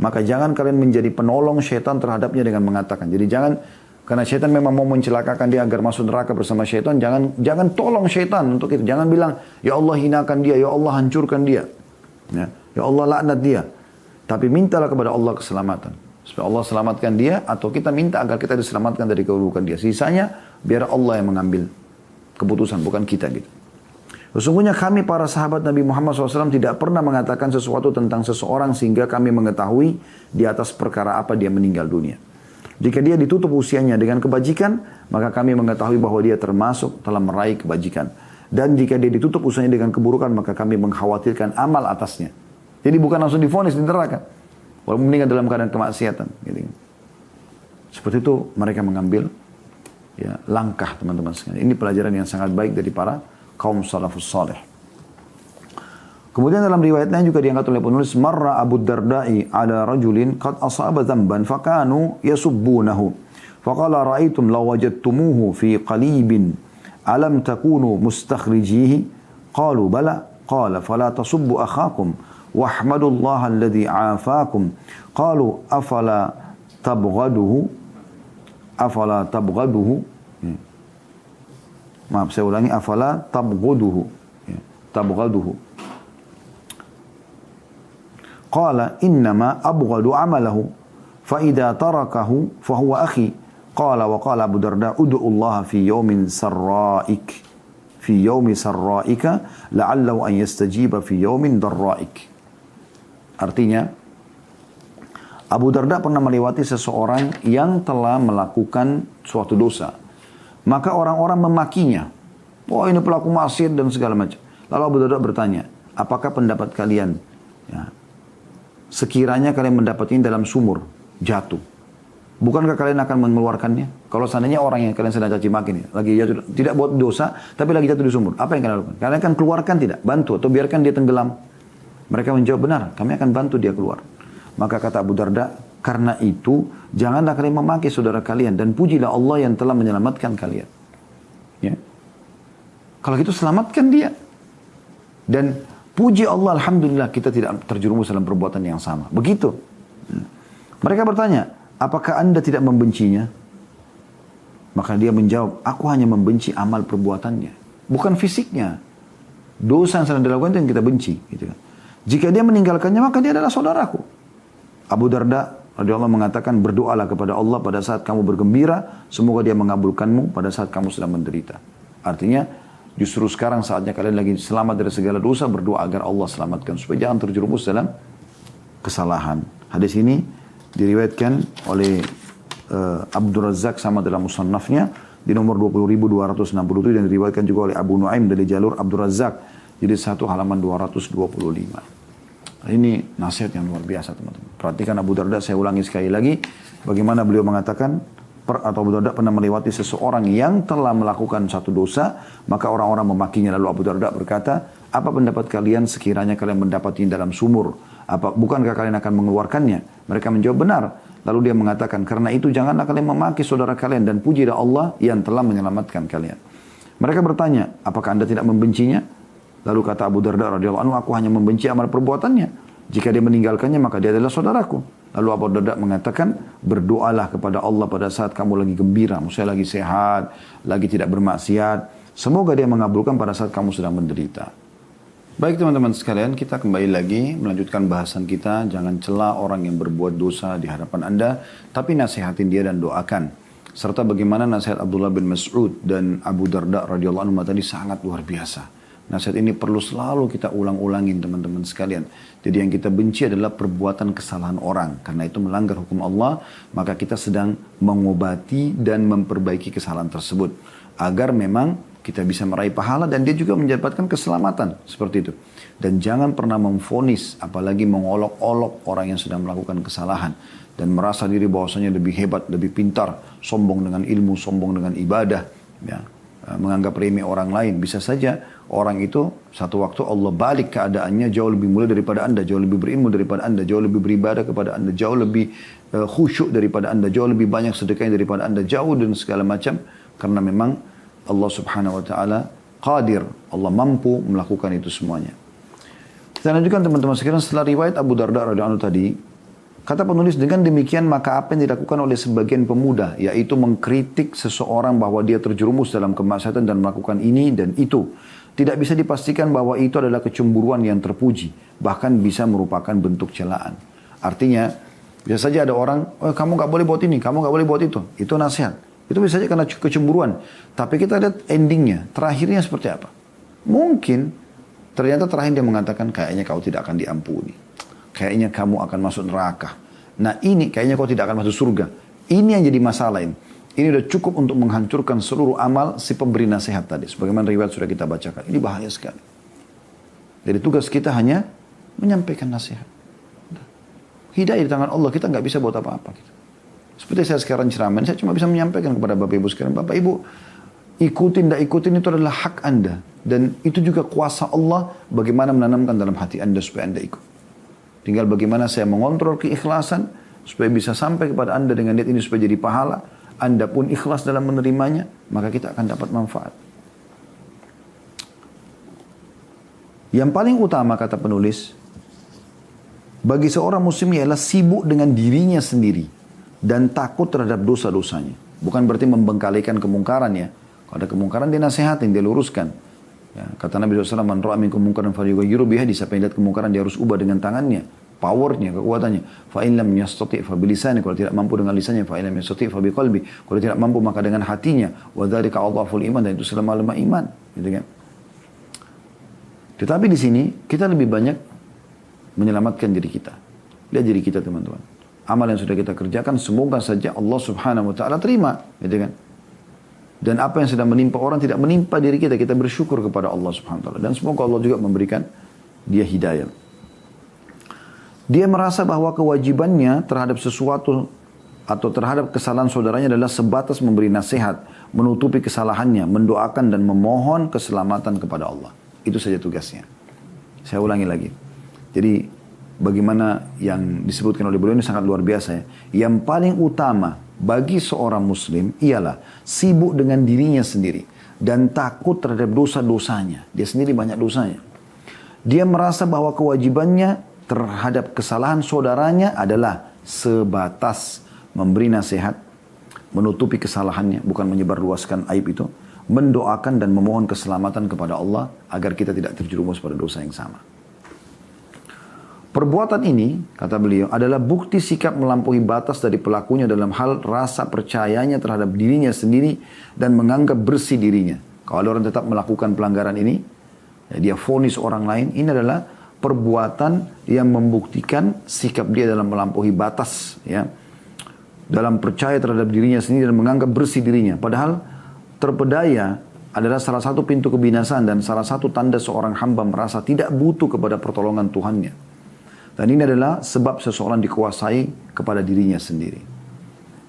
maka jangan kalian menjadi penolong syaitan terhadapnya dengan mengatakan. Jadi jangan, karena syaitan memang mau mencelakakan dia agar masuk neraka bersama syaitan, jangan tolong syaitan untuk itu. Jangan bilang, ya Allah hinakan dia, ya Allah hancurkan dia. Ya Allah laknat dia. Tapi mintalah kepada Allah keselamatan. Supaya Allah selamatkan dia, atau kita minta agar kita diselamatkan dari keburukan dia. Sisanya, biar Allah yang mengambil keputusan, bukan kita gitu. Sesungguhnya kami para sahabat Nabi Muhammad SAW tidak pernah mengatakan sesuatu tentang seseorang sehingga kami mengetahui di atas perkara apa dia meninggal dunia. Jika dia ditutup usianya dengan kebajikan, maka kami mengetahui bahwa dia termasuk telah meraih kebajikan. Dan jika dia ditutup usianya dengan keburukan, maka kami mengkhawatirkan amal atasnya. Jadi bukan langsung divonis di neraka. Walaupun meninggal dalam keadaan kemaksiatan. Gitu. Seperti itu mereka mengambil ya, langkah teman-teman sekalian. Ini pelajaran yang sangat baik dari para kaum salafus salih. Kemudian dalam riwayat lain juga diangkat oleh penulis, marra Abu Darda'i ala rajulin qad asaba dhanban fakanu yasubbunahu. Faqala ra'aitum law wajadtumuhu fi qalibin alam takunu mustakhrijihi? Qalu bala. Qala fala tasubbu akhakum واحمدوا الله الذي عافاكم قالوا أفلا تبغضه maaf saya ulangi أفلا تبغضه قال إنما أبغض عمله فإذا تركه فهو أخي قال وقال أبو الدرداء ادعوا الله في يوم سرائك لعله أن يستجيب في يوم ضرائك. Artinya, Abu Darda pernah melewati seseorang yang telah melakukan suatu dosa. Maka orang-orang memakinya. Wah, ini pelaku maksiat dan segala macam. Lalu Abu Darda bertanya, apakah pendapat kalian? Ya, sekiranya kalian mendapatnya dalam sumur, jatuh. Bukankah kalian akan mengeluarkannya? Kalau seandainya orang yang kalian sedang caci maki nih, lagi jatuh, tidak buat dosa, tapi lagi jatuh di sumur. Apa yang kalian lakukan? Kalian akan keluarkan tidak? Bantu atau biarkan dia tenggelam? Mereka menjawab, benar, kami akan bantu dia keluar. Maka kata Abu Darda, karena itu, janganlah kalian memaki saudara kalian, dan pujilah Allah yang telah menyelamatkan kalian. Ya. Kalau gitu, selamatkan dia. Dan puji Allah, alhamdulillah, kita tidak terjerumus dalam perbuatan yang sama. Begitu. Mereka bertanya, apakah anda tidak membencinya? Maka dia menjawab, aku hanya membenci amal perbuatannya. Bukan fisiknya. Dosa yang sedang dilakukan itu yang kita benci. Gitu kan. Jika dia meninggalkannya, maka dia adalah saudaraku. Abu Darda radhiyallahu mengatakan, berdoalah kepada Allah pada saat kamu bergembira, semoga dia mengabulkanmu pada saat kamu sedang menderita. Artinya, justru sekarang saatnya kalian lagi selamat dari segala dosa, berdoa agar Allah selamatkan, supaya jangan terjerumus dalam kesalahan. Hadis ini diriwayatkan oleh Abdul Razak sama dalam musannafnya, di nomor 20.267, dan diriwayatkan juga oleh Abu Nuaim dari jalur Abdul Razak, jadi 1 halaman 225. Ini nasihat yang luar biasa teman-teman. Perhatikan Abu Darda, saya ulangi sekali lagi. Bagaimana beliau mengatakan, atau Abu Darda pernah melewati seseorang yang telah melakukan satu dosa, maka orang-orang memakinya. Lalu Abu Darda berkata, apa pendapat kalian sekiranya kalian mendapatinya dalam sumur? Bukankah kalian akan mengeluarkannya? Mereka menjawab benar. Lalu dia mengatakan, karena itu janganlah kalian memaki saudara kalian, dan pujilah Allah yang telah menyelamatkan kalian. Mereka bertanya, apakah anda tidak membencinya? Lalu kata Abu Darda radhiyallahu anhu, aku hanya membenci amal perbuatannya. Jika dia meninggalkannya, maka dia adalah saudaraku. Lalu Abu Darda mengatakan, berdoalah kepada Allah pada saat kamu lagi gembira, maksudnya lagi sehat, lagi tidak bermaksiat, Semoga dia mengabulkan pada saat kamu sedang menderita. Baik teman-teman sekalian, kita kembali lagi melanjutkan bahasan kita. Jangan cela orang yang berbuat dosa di hadapan Anda, tapi nasihatin dia dan doakan. Serta bagaimana nasihat Abdullah bin Mas'ud dan Abu Darda radhiyallahu anhu tadi sangat luar biasa. Nasihat ini perlu selalu kita ulang-ulangin teman-teman sekalian. Jadi yang kita benci adalah perbuatan kesalahan orang. Karena itu melanggar hukum Allah, maka kita sedang mengobati dan memperbaiki kesalahan tersebut. Agar memang kita bisa meraih pahala dan dia juga mendapatkan keselamatan. Seperti itu. Dan jangan pernah memvonis, apalagi mengolok-olok orang yang sedang melakukan kesalahan. Dan merasa diri bahwasanya lebih hebat, lebih pintar. Sombong dengan ilmu, sombong dengan ibadah. Ya. Menganggap remeh orang lain. Bisa saja orang itu satu waktu Allah balik keadaannya jauh lebih mulia daripada Anda, jauh lebih berilmu daripada Anda, jauh lebih beribadah kepada Anda, jauh lebih khusyuk daripada Anda, jauh lebih banyak sedekahnya daripada Anda, jauh dan segala macam. Karena memang Allah subhanahu wa ta'ala qadir, Allah mampu melakukan itu semuanya. Kita lanjutkan teman-teman sekalian setelah riwayat Abu Darda radhiyallahu anhu tadi. Kata penulis, dengan demikian maka apa yang dilakukan oleh sebagian pemuda, yaitu mengkritik seseorang bahwa dia terjerumus dalam kemaksiatan dan melakukan ini dan itu. Tidak bisa dipastikan bahwa itu adalah kecemburuan yang terpuji, bahkan bisa merupakan bentuk celaan. Artinya, bisa saja ada orang, oh, kamu gak boleh buat ini, kamu gak boleh buat itu. Itu nasihat. Itu bisa saja karena kecemburuan. Tapi kita lihat endingnya, terakhirnya seperti apa. Mungkin, ternyata terakhir dia mengatakan, kayaknya kau tidak akan diampuni. Kayaknya kamu akan masuk neraka. Nah ini kayaknya kau tidak akan masuk surga. Ini yang jadi masalah ini. Ini sudah cukup untuk menghancurkan seluruh amal si pemberi nasihat tadi. Sebagaimana riwayat sudah kita bacakan. Ini bahaya sekali. Jadi tugas kita hanya menyampaikan nasihat. Hidayah di tangan Allah. Kita nggak bisa buat apa-apa. Seperti saya sekarang ceramah. Saya cuma bisa menyampaikan kepada Bapak Ibu sekalian. Bapak Ibu ikutin, tidak ikutin itu adalah hak Anda. Dan itu juga kuasa Allah bagaimana menanamkan dalam hati Anda supaya Anda ikut. Tinggal bagaimana saya mengontrol keikhlasan supaya bisa sampai kepada Anda dengan niat ini supaya jadi pahala. Anda pun ikhlas dalam menerimanya, maka kita akan dapat manfaat. Yang paling utama kata penulis, bagi seorang muslim ialah sibuk dengan dirinya sendiri dan takut terhadap dosa-dosanya. Bukan berarti membengkalikan kemungkaran ya. Kalau ada kemungkaran dia nasihatin, dia luruskan. Ya, kata Nabi SAW, man ra'a minkum munkaran falyughayyirhu bihi, siapa yang lihat kemungkaran dia harus ubah dengan tangannya, powernya, kekuatannya. Fa in lam yastati' fa bilisani, kalau tidak mampu dengan lisannya, fa in lam yastati' fa biqalbi, kalau tidak mampu maka dengan hatinya. Wa dzalika adhaful iman, dan itu selama-lama iman, gitu kan. Tetapi di sini kita lebih banyak menyelamatkan diri kita. Lihat diri kita teman-teman. Amal yang sudah kita kerjakan semoga saja Allah Subhanahu wa taala terima, gitu kan. Dan apa yang sedang menimpa orang tidak menimpa diri kita. Kita bersyukur kepada Allah subhanahu wa ta'ala. Dan semoga Allah juga memberikan dia hidayah. Dia merasa bahwa kewajibannya terhadap sesuatu atau terhadap kesalahan saudaranya adalah sebatas memberi nasihat, menutupi kesalahannya, mendoakan dan memohon keselamatan kepada Allah. Itu saja tugasnya. Saya ulangi lagi. Jadi bagaimana yang disebutkan oleh beliau ini sangat luar biasa ya. Yang paling utama bagi seorang muslim ialah sibuk dengan dirinya sendiri dan takut terhadap dosa-dosanya. Dia sendiri banyak dosanya. Dia merasa bahwa kewajibannya terhadap kesalahan saudaranya adalah sebatas memberi nasihat, menutupi kesalahannya, bukan menyebarluaskan aib itu, mendoakan dan memohon keselamatan kepada Allah agar kita tidak terjerumus pada dosa yang sama. Perbuatan ini, kata beliau, adalah bukti sikap melampaui batas dari pelakunya dalam hal rasa percayanya terhadap dirinya sendiri dan menganggap bersih dirinya. Kalau orang tetap melakukan pelanggaran ini, ya dia vonis orang lain, ini adalah perbuatan yang membuktikan sikap dia dalam melampaui batas, ya, dalam percaya terhadap dirinya sendiri dan menganggap bersih dirinya. Padahal terpedaya adalah salah satu pintu kebinasaan dan salah satu tanda seorang hamba merasa tidak butuh kepada pertolongan Tuhannya. Dan ini adalah sebab seseorang dikuasai kepada dirinya sendiri.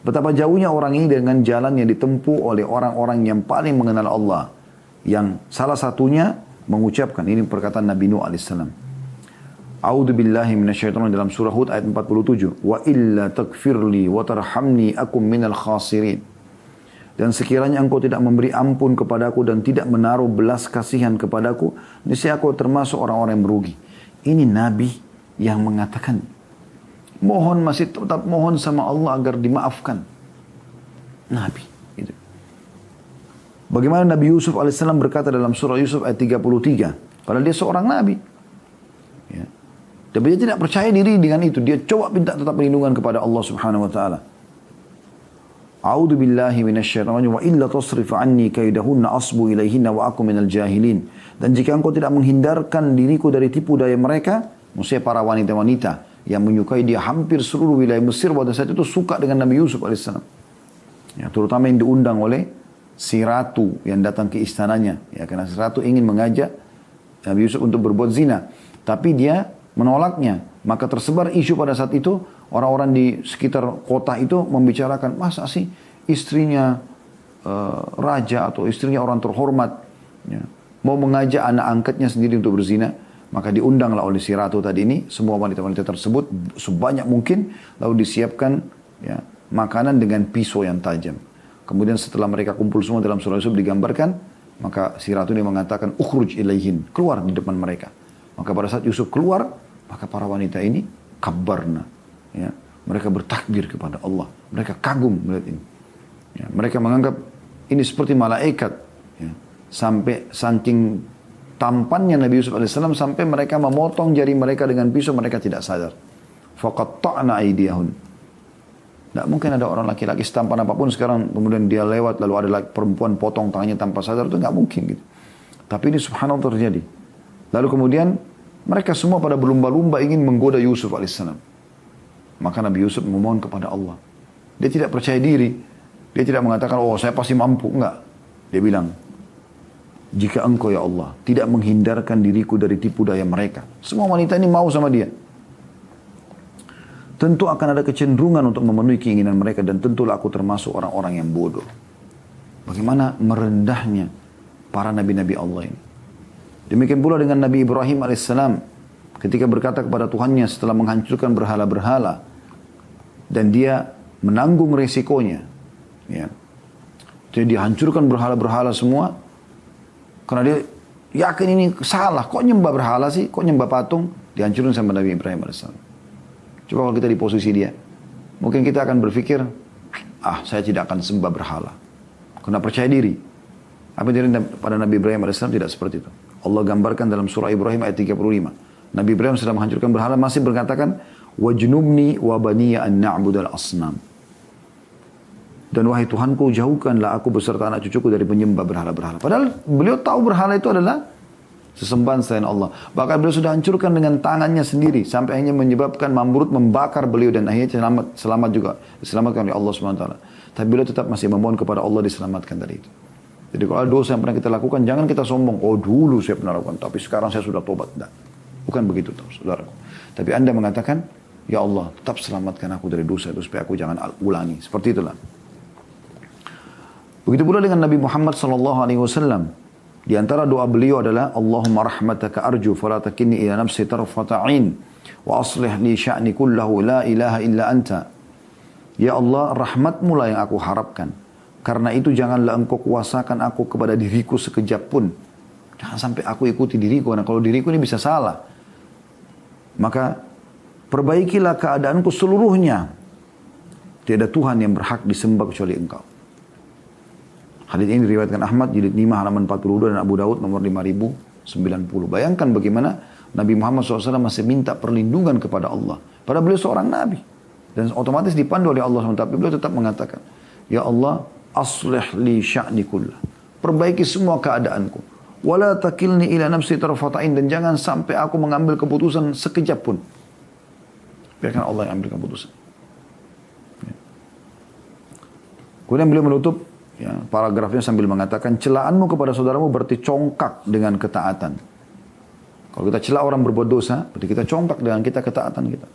Betapa jauhnya orang ini dengan jalan yang ditempuh oleh orang-orang yang paling mengenal Allah. Yang salah satunya mengucapkan, ini perkataan Nabi Nuh AS. A'udzu billahi minasyaitonir dalam surah Hud ayat 47. Wa illa takfirli wa tarhamni akum minal khasirin. Dan sekiranya engkau tidak memberi ampun kepadaku dan tidak menaruh belas kasihan kepadaku, niscaya aku termasuk orang-orang yang merugi. Ini Nabi yang mengatakan, masih tetap mohon sama Allah agar dimaafkan. Nabi. Gitu. Bagaimana Nabi Yusuf alaihissalam berkata dalam surah Yusuf ayat 33. Padahal dia seorang nabi. Ya. Tapi dia tidak percaya diri dengan itu. Dia coba minta tetap perlindungan kepada Allah subhanahu wa ta'ala. A'udhu billahi minasyaitonir wa illa tasrif anni kaidahunna asbu ilaihinna wa aku minal jahilin. Dan jika engkau tidak menghindarkan diriku dari tipu daya mereka, maksudnya para wanita-wanita yang menyukai dia, hampir seluruh wilayah Mesir pada saat itu suka dengan Nabi Yusuf alaihissalam. Ya, terutama yang diundang oleh si ratu yang datang ke istananya. Ya, karena si ratu ingin mengajak Nabi Yusuf untuk berbuat zina. Tapi dia menolaknya. Maka tersebar isu pada saat itu. Orang-orang di sekitar kota itu membicarakan, masa sih istrinya raja atau istrinya orang terhormat ya, mau mengajak anak angkatnya sendiri untuk berzina. Maka diundanglah oleh si ratu tadi ini semua wanita-wanita tersebut sebanyak mungkin, lalu disiapkan ya, makanan dengan pisau yang tajam. Kemudian setelah mereka kumpul semua dalam surah Yusuf digambarkan, maka si ratu ini mengatakan ukhruj ilaihin, keluar di depan mereka. Maka pada saat Yusuf keluar, maka para wanita ini kabarna, ya, mereka bertakbir kepada Allah, mereka kagum melihat ini. Ya, mereka menganggap ini seperti malaikat, ya, sampai saking tampannya Nabi Yusuf alaihissalam sampai mereka memotong jari mereka dengan pisau, mereka tidak sadar. Faqatta'na aydiyahun. Tidak mungkin ada orang laki-laki setampan apapun sekarang kemudian dia lewat lalu ada perempuan potong tangannya tanpa sadar, itu nggak mungkin gitu. Tapi ini subhanallah terjadi. Lalu kemudian mereka semua pada berlumba-lumba ingin menggoda Yusuf alaihissalam. Maka Nabi Yusuf memohon kepada Allah. Dia tidak percaya diri. Dia tidak mengatakan, oh saya pasti mampu. Enggak. Dia bilang, jika engkau ya Allah tidak menghindarkan diriku dari tipu daya mereka. Semua wanita ini mau sama dia. Tentu akan ada kecenderungan untuk memenuhi keinginan mereka. Dan tentulah aku termasuk orang-orang yang bodoh. Bagaimana merendahnya para nabi-nabi Allah ini. Demikian pula dengan Nabi Ibrahim alaihissalam. Ketika berkata kepada Tuhannya setelah menghancurkan berhala-berhala. Dan dia menanggung resikonya. Ya. Jadi dihancurkan berhala-berhala semua. Karena dia yakin ini salah. Kok nyembah berhala sih? Kok nyembah patung? Dihancurkan sama Nabi Ibrahim AS. Coba kalau kita di posisi dia. Mungkin kita akan berpikir, saya tidak akan sembah berhala. Karena percaya diri. Apa yang terjadi pada Nabi Ibrahim AS tidak seperti itu. Allah gambarkan dalam surah Ibrahim ayat 35. Nabi Ibrahim sedang menghancurkan berhala masih berkatakan, wajnubni wa baniya an na'budal asnam. Dan wahai Tuhanku, jauhkanlah aku beserta anak cucuku dari penyembah berhala-berhala. Padahal beliau tahu berhala itu adalah sesembahan selain Allah. Bahkan beliau sudah hancurkan dengan tangannya sendiri. Sampai akhirnya menyebabkan Namrud membakar beliau. Dan akhirnya selamat juga. Diselamatkan oleh Allah SWT. Tapi beliau tetap masih memohon kepada Allah diselamatkan dari itu. Jadi kalau ada dosa yang pernah kita lakukan, jangan kita sombong. Oh dulu saya pernah lakukan, tapi sekarang saya sudah tobat. Tidak. Bukan begitu, saudaraku. Tapi Anda mengatakan, ya Allah, tetap selamatkan aku dari dosa itu supaya aku jangan ulangi. Seperti itulah. Begitu pula dengan Nabi Muhammad SAW. Di antara doa beliau adalah, Allahumma rahmataka arju fala takinni ila nafsi tarfata'in wa aslih li sya'ni kullahu la ilaha illa anta. Ya Allah, rahmatmu lah yang aku harapkan. Karena itu janganlah engkau kuasakan aku kepada diriku sekejap pun. Jangan sampai aku ikuti diriku. Karena kalau diriku ini bisa salah. Maka perbaikilah keadaanku seluruhnya. Tiada Tuhan yang berhak disembah kecuali engkau. Hadits ini diriwayatkan Ahmad jilid 5 halaman 42 dan Abu Daud nomor 5090. Bayangkan bagaimana Nabi Muhammad SAW masih minta perlindungan kepada Allah. Padahal beliau seorang Nabi. Dan otomatis dipandu oleh Allah SWT. Tapi beliau tetap mengatakan, ya Allah, aslih li sya'ni kullah. Perbaiki semua keadaanku. Wala takilni ila nafsi tarfata'in. Dan jangan sampai aku mengambil keputusan sekejap pun. Biarkan Allah yang ambil keputusan. Kemudian beliau menutup paragrafnya sambil mengatakan, celaanmu kepada saudaramu berarti congkak dengan ketaatan. Kalau kita cela orang berbuat dosa, berarti kita congkak dengan ketaatan kita.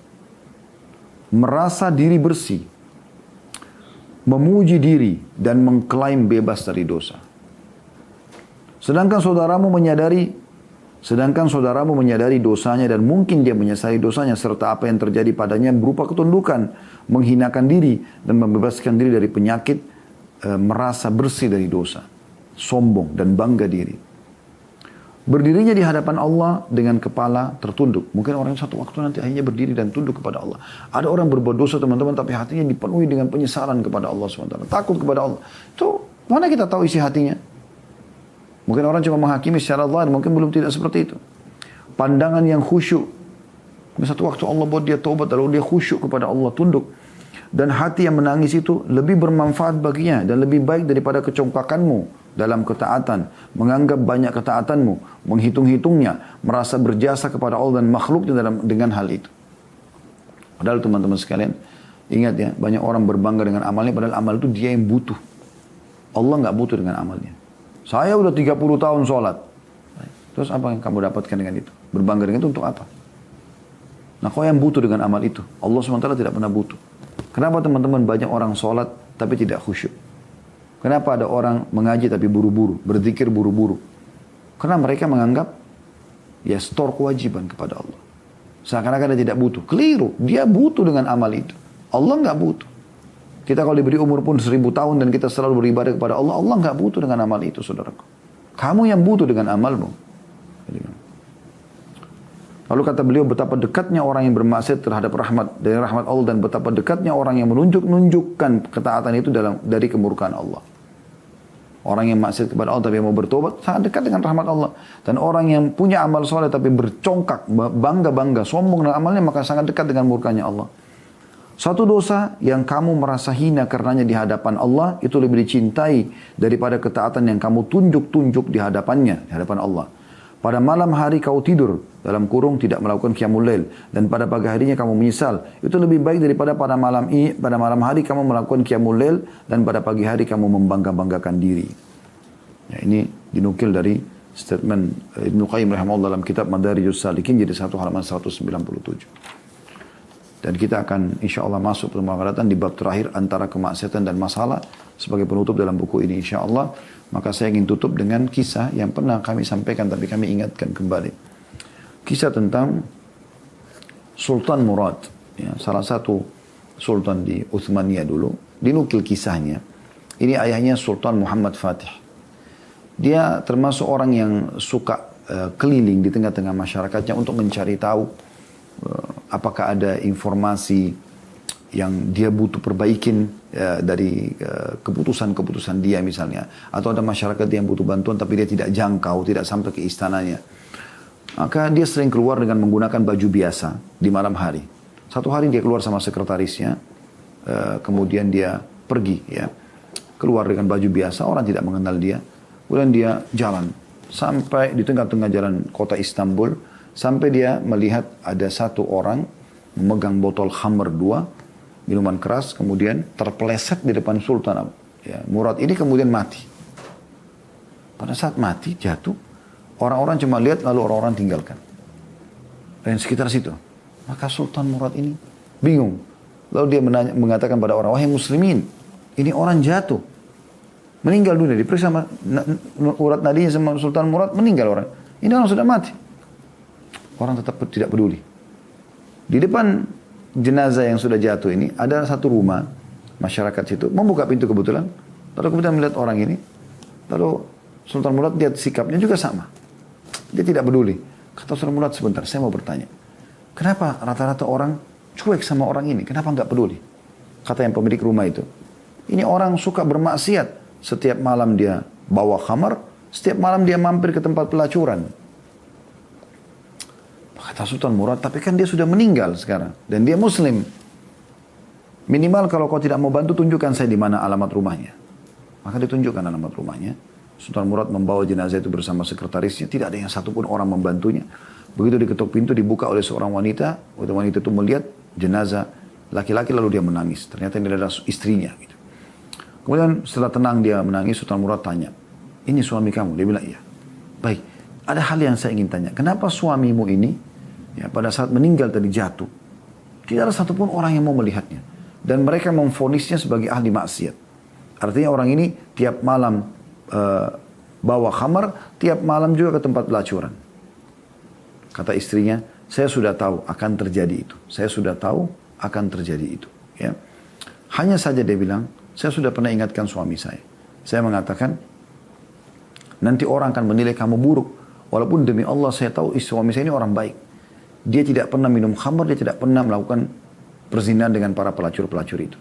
Merasa diri bersih, memuji diri, dan mengklaim bebas dari dosa. Sedangkan saudaramu menyadari dosanya dan mungkin dia menyesali dosanya serta apa yang terjadi padanya berupa ketundukan, menghinakan diri, dan membebaskan diri dari penyakit merasa bersih dari dosa, sombong dan bangga diri. Berdirinya di hadapan Allah dengan kepala tertunduk. Mungkin orang satu waktu nanti akhirnya berdiri dan tunduk kepada Allah. Ada orang berbuat dosa teman-teman tapi hatinya dipenuhi dengan penyesalan kepada Allah SWT. Takut kepada Allah. Itu mana kita tahu isi hatinya? Mungkin orang cuma menghakimi secara zahir, mungkin belum tidak seperti itu. Pandangan yang khusyuk. Satu waktu Allah buat dia taubat, lalu dia khusyuk kepada Allah, tunduk. Dan hati yang menangis itu lebih bermanfaat baginya dan lebih baik daripada kecongkakanmu dalam ketaatan, menganggap banyak ketaatanmu, menghitung-hitungnya, merasa berjasa kepada Allah dan makhluknya dengan hal itu. Padahal teman-teman sekalian, ingat ya, banyak orang berbangga dengan amalnya, padahal amal itu dia yang butuh. Allah nggak butuh dengan amalnya. Saya udah 30 tahun sholat. Terus apa yang kamu dapatkan dengan itu? Berbangga dengan itu untuk apa? Nah, kau yang butuh dengan amal itu. Allah SWT tidak pernah butuh. Kenapa teman-teman banyak orang sholat tapi tidak khusyuk? Kenapa ada orang mengaji tapi buru-buru, berzikir buru-buru? Karena mereka menganggap ya store kewajiban kepada Allah. Seakan-akan dia tidak butuh. Keliru, dia butuh dengan amal itu. Allah nggak butuh. Kita kalau diberi umur pun 1000 tahun dan kita selalu beribadah kepada Allah, Allah nggak butuh dengan amal itu, saudaraku. Kamu yang butuh dengan amalmu. Lalu kata beliau, betapa dekatnya orang yang bermaksiat terhadap dari rahmat Allah, dan betapa dekatnya orang yang menunjukkan ketaatan itu dari kemurkaan Allah. Orang yang maksiat kepada Allah tapi mau bertobat sangat dekat dengan rahmat Allah. Dan orang yang punya amal soleh tapi bercongkak, bangga-bangga, sombong dengan amalnya, maka sangat dekat dengan murkanya Allah. Satu dosa yang kamu merasa hina karenanya di hadapan Allah, itu lebih dicintai daripada ketaatan yang kamu tunjuk-tunjuk di hadapannya, di hadapan Allah. Pada malam hari kau tidur, dalam kurung tidak melakukan qiyamul lail, dan pada pagi harinya kamu menyesal. Itu lebih baik daripada pada malam hari kamu melakukan qiyamul lail, dan pada pagi hari kamu membangga-banggakan diri. Ya, ini dinukil dari statement Ibnu Qayyim rahimahullah dalam kitab Madarijus Salikin, jadi 1 halaman 197. Dan kita akan insya Allah masuk pertemuan akan datang di bab terakhir antara kemaksiatan dan masalah sebagai penutup dalam buku ini insya Allah. Maka saya ingin tutup dengan kisah yang pernah kami sampaikan tapi kami ingatkan kembali. Kisah tentang Sultan Murad, ya, salah satu sultan di Uthmaniyah dulu. Dinukil kisahnya. Ini ayahnya Sultan Muhammad Fatih. Dia termasuk orang yang suka keliling di tengah-tengah masyarakatnya untuk mencari tahu apakah ada informasi yang dia butuh perbaikin dari keputusan-keputusan dia misalnya. Atau ada masyarakat yang butuh bantuan tapi dia tidak jangkau, tidak sampai ke istananya. Maka dia sering keluar dengan menggunakan baju biasa di malam hari. Satu hari dia keluar sama sekretarisnya, kemudian dia pergi ya. Keluar dengan baju biasa, orang tidak mengenal dia. Kemudian dia jalan sampai di tengah-tengah jalan kota Istanbul, sampai dia melihat ada satu orang memegang botol khamr 2, minuman keras, kemudian terpeleset di depan Sultan ya, Murad ini, kemudian mati. Pada saat mati, jatuh, orang-orang cuma lihat lalu orang-orang tinggalkan. Dan sekitar situ. Maka Sultan Murad ini bingung. Lalu dia mengatakan pada orang, wahai muslimin, ini orang jatuh. Meninggal dunia, diperiksa urat nadinya sama Sultan Murad, meninggal orang. Ini orang sudah mati. Orang tetap tidak peduli. Di depan jenazah yang sudah jatuh ini, ada satu rumah, masyarakat situ, membuka pintu kebetulan, lalu kemudian melihat orang ini, lalu Sultan Murad lihat sikapnya juga sama. Dia tidak peduli. Kata Sultan Murad, sebentar, saya mau bertanya. Kenapa rata-rata orang cuek sama orang ini? Kenapa nggak peduli? Kata yang pemilik rumah itu, ini orang suka bermaksiat. Setiap malam dia bawa khamar, setiap malam dia mampir ke tempat pelacuran. Kata Sultan Murad, tapi kan dia sudah meninggal sekarang. Dan dia muslim. Minimal kalau kau tidak mau bantu, tunjukkan saya di mana alamat rumahnya. Maka ditunjukkan alamat rumahnya. Sultan Murad membawa jenazah itu bersama sekretarisnya. Tidak ada yang satupun orang membantunya. Begitu diketuk pintu, dibuka oleh seorang wanita. Wanita itu melihat jenazah laki-laki, lalu dia menangis. Ternyata ini adalah istrinya. Gitu. Kemudian setelah tenang dia menangis, Sultan Murad tanya, ini suami kamu? Dia bilang, iya. Baik, ada hal yang saya ingin tanya. Kenapa suamimu ini, ya, pada saat meninggal tadi jatuh, tidak ada satupun orang yang mau melihatnya. Dan mereka memvonisnya sebagai ahli maksiat. Artinya orang ini tiap malam bawa khamar, tiap malam juga ke tempat pelacuran. Kata istrinya, saya sudah tahu akan terjadi itu. Saya sudah tahu akan terjadi itu. Ya. Hanya saja dia bilang, saya sudah pernah ingatkan suami saya. Saya mengatakan, nanti orang akan menilai kamu buruk. Walaupun demi Allah saya tahu suami saya ini orang baik. Dia tidak pernah minum khamar, dia tidak pernah melakukan perzinahan dengan para pelacur-pelacur itu.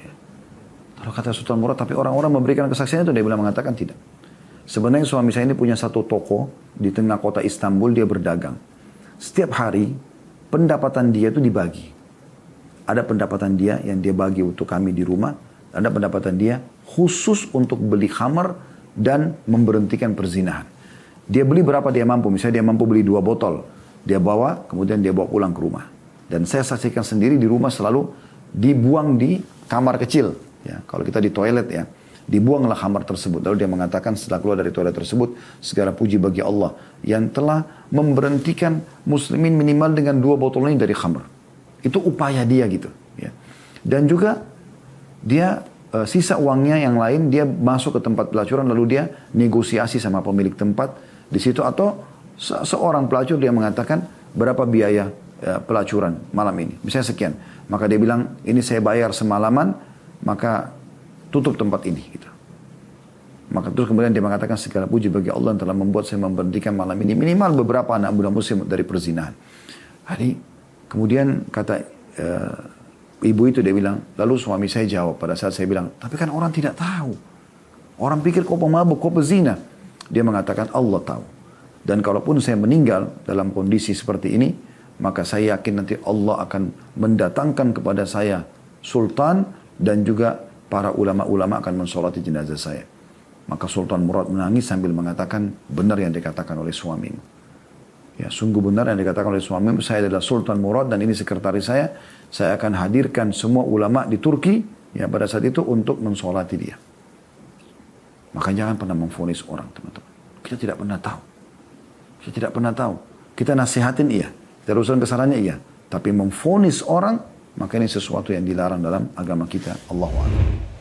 Ya. Lalu kata Sultan Murad, tapi orang-orang memberikan kesaksian itu, dia bilang mengatakan tidak. Sebenarnya suami saya ini punya satu toko di tengah kota Istanbul, dia berdagang. Setiap hari pendapatan dia itu dibagi. Ada pendapatan dia yang dia bagi untuk kami di rumah, ada pendapatan dia khusus untuk beli khamar dan memberhentikan perzinahan. Dia beli berapa dia mampu, misalnya dia mampu beli 2 botol, dia bawa, kemudian dia bawa pulang ke rumah. Dan saya saksikan sendiri di rumah selalu dibuang di kamar kecil. Ya, kalau kita di toilet ya, dibuanglah khamar tersebut. Lalu dia mengatakan setelah keluar dari toilet tersebut, segala puji bagi Allah yang telah memberhentikan muslimin minimal dengan 2 botol ini dari khamar. Itu upaya dia gitu. Ya. Dan juga dia sisa uangnya yang lain dia masuk ke tempat pelacuran lalu dia negosiasi sama pemilik tempat di situ, atau seorang pelacur dia mengatakan berapa biaya pelacuran malam ini. Misalnya sekian. Maka dia bilang ini saya bayar semalaman, maka tutup tempat ini. Gitu. Maka terus kemudian dia mengatakan segala puji bagi Allah yang telah membuat saya memberhentikan malam ini minimal beberapa anak muda muslim dari perzinahan. Jadi kemudian kata ibu itu dia bilang, lalu suami saya jawab pada saat saya bilang, tapi kan orang tidak tahu. Orang pikir kau pemabuk, kau pezina. Dia mengatakan Allah tahu. Dan kalaupun saya meninggal dalam kondisi seperti ini, maka saya yakin nanti Allah akan mendatangkan kepada saya sultan dan juga para ulama-ulama akan mensolati jenazah saya. Maka Sultan Murad menangis sambil mengatakan, benar yang dikatakan oleh suamimu. Ya, sungguh benar yang dikatakan oleh suamimu, saya adalah Sultan Murad dan ini sekretaris saya akan hadirkan semua ulama di Turki ya pada saat itu untuk mensolati dia. Maka jangan pernah memvonis orang, teman-teman. Kita tidak pernah tahu. Kita tidak pernah tahu. Kita nasihatin iya, kita urusan kesarannya iya, tapi memvonis orang, maka ini sesuatu yang dilarang dalam agama kita. Allahu a'lam.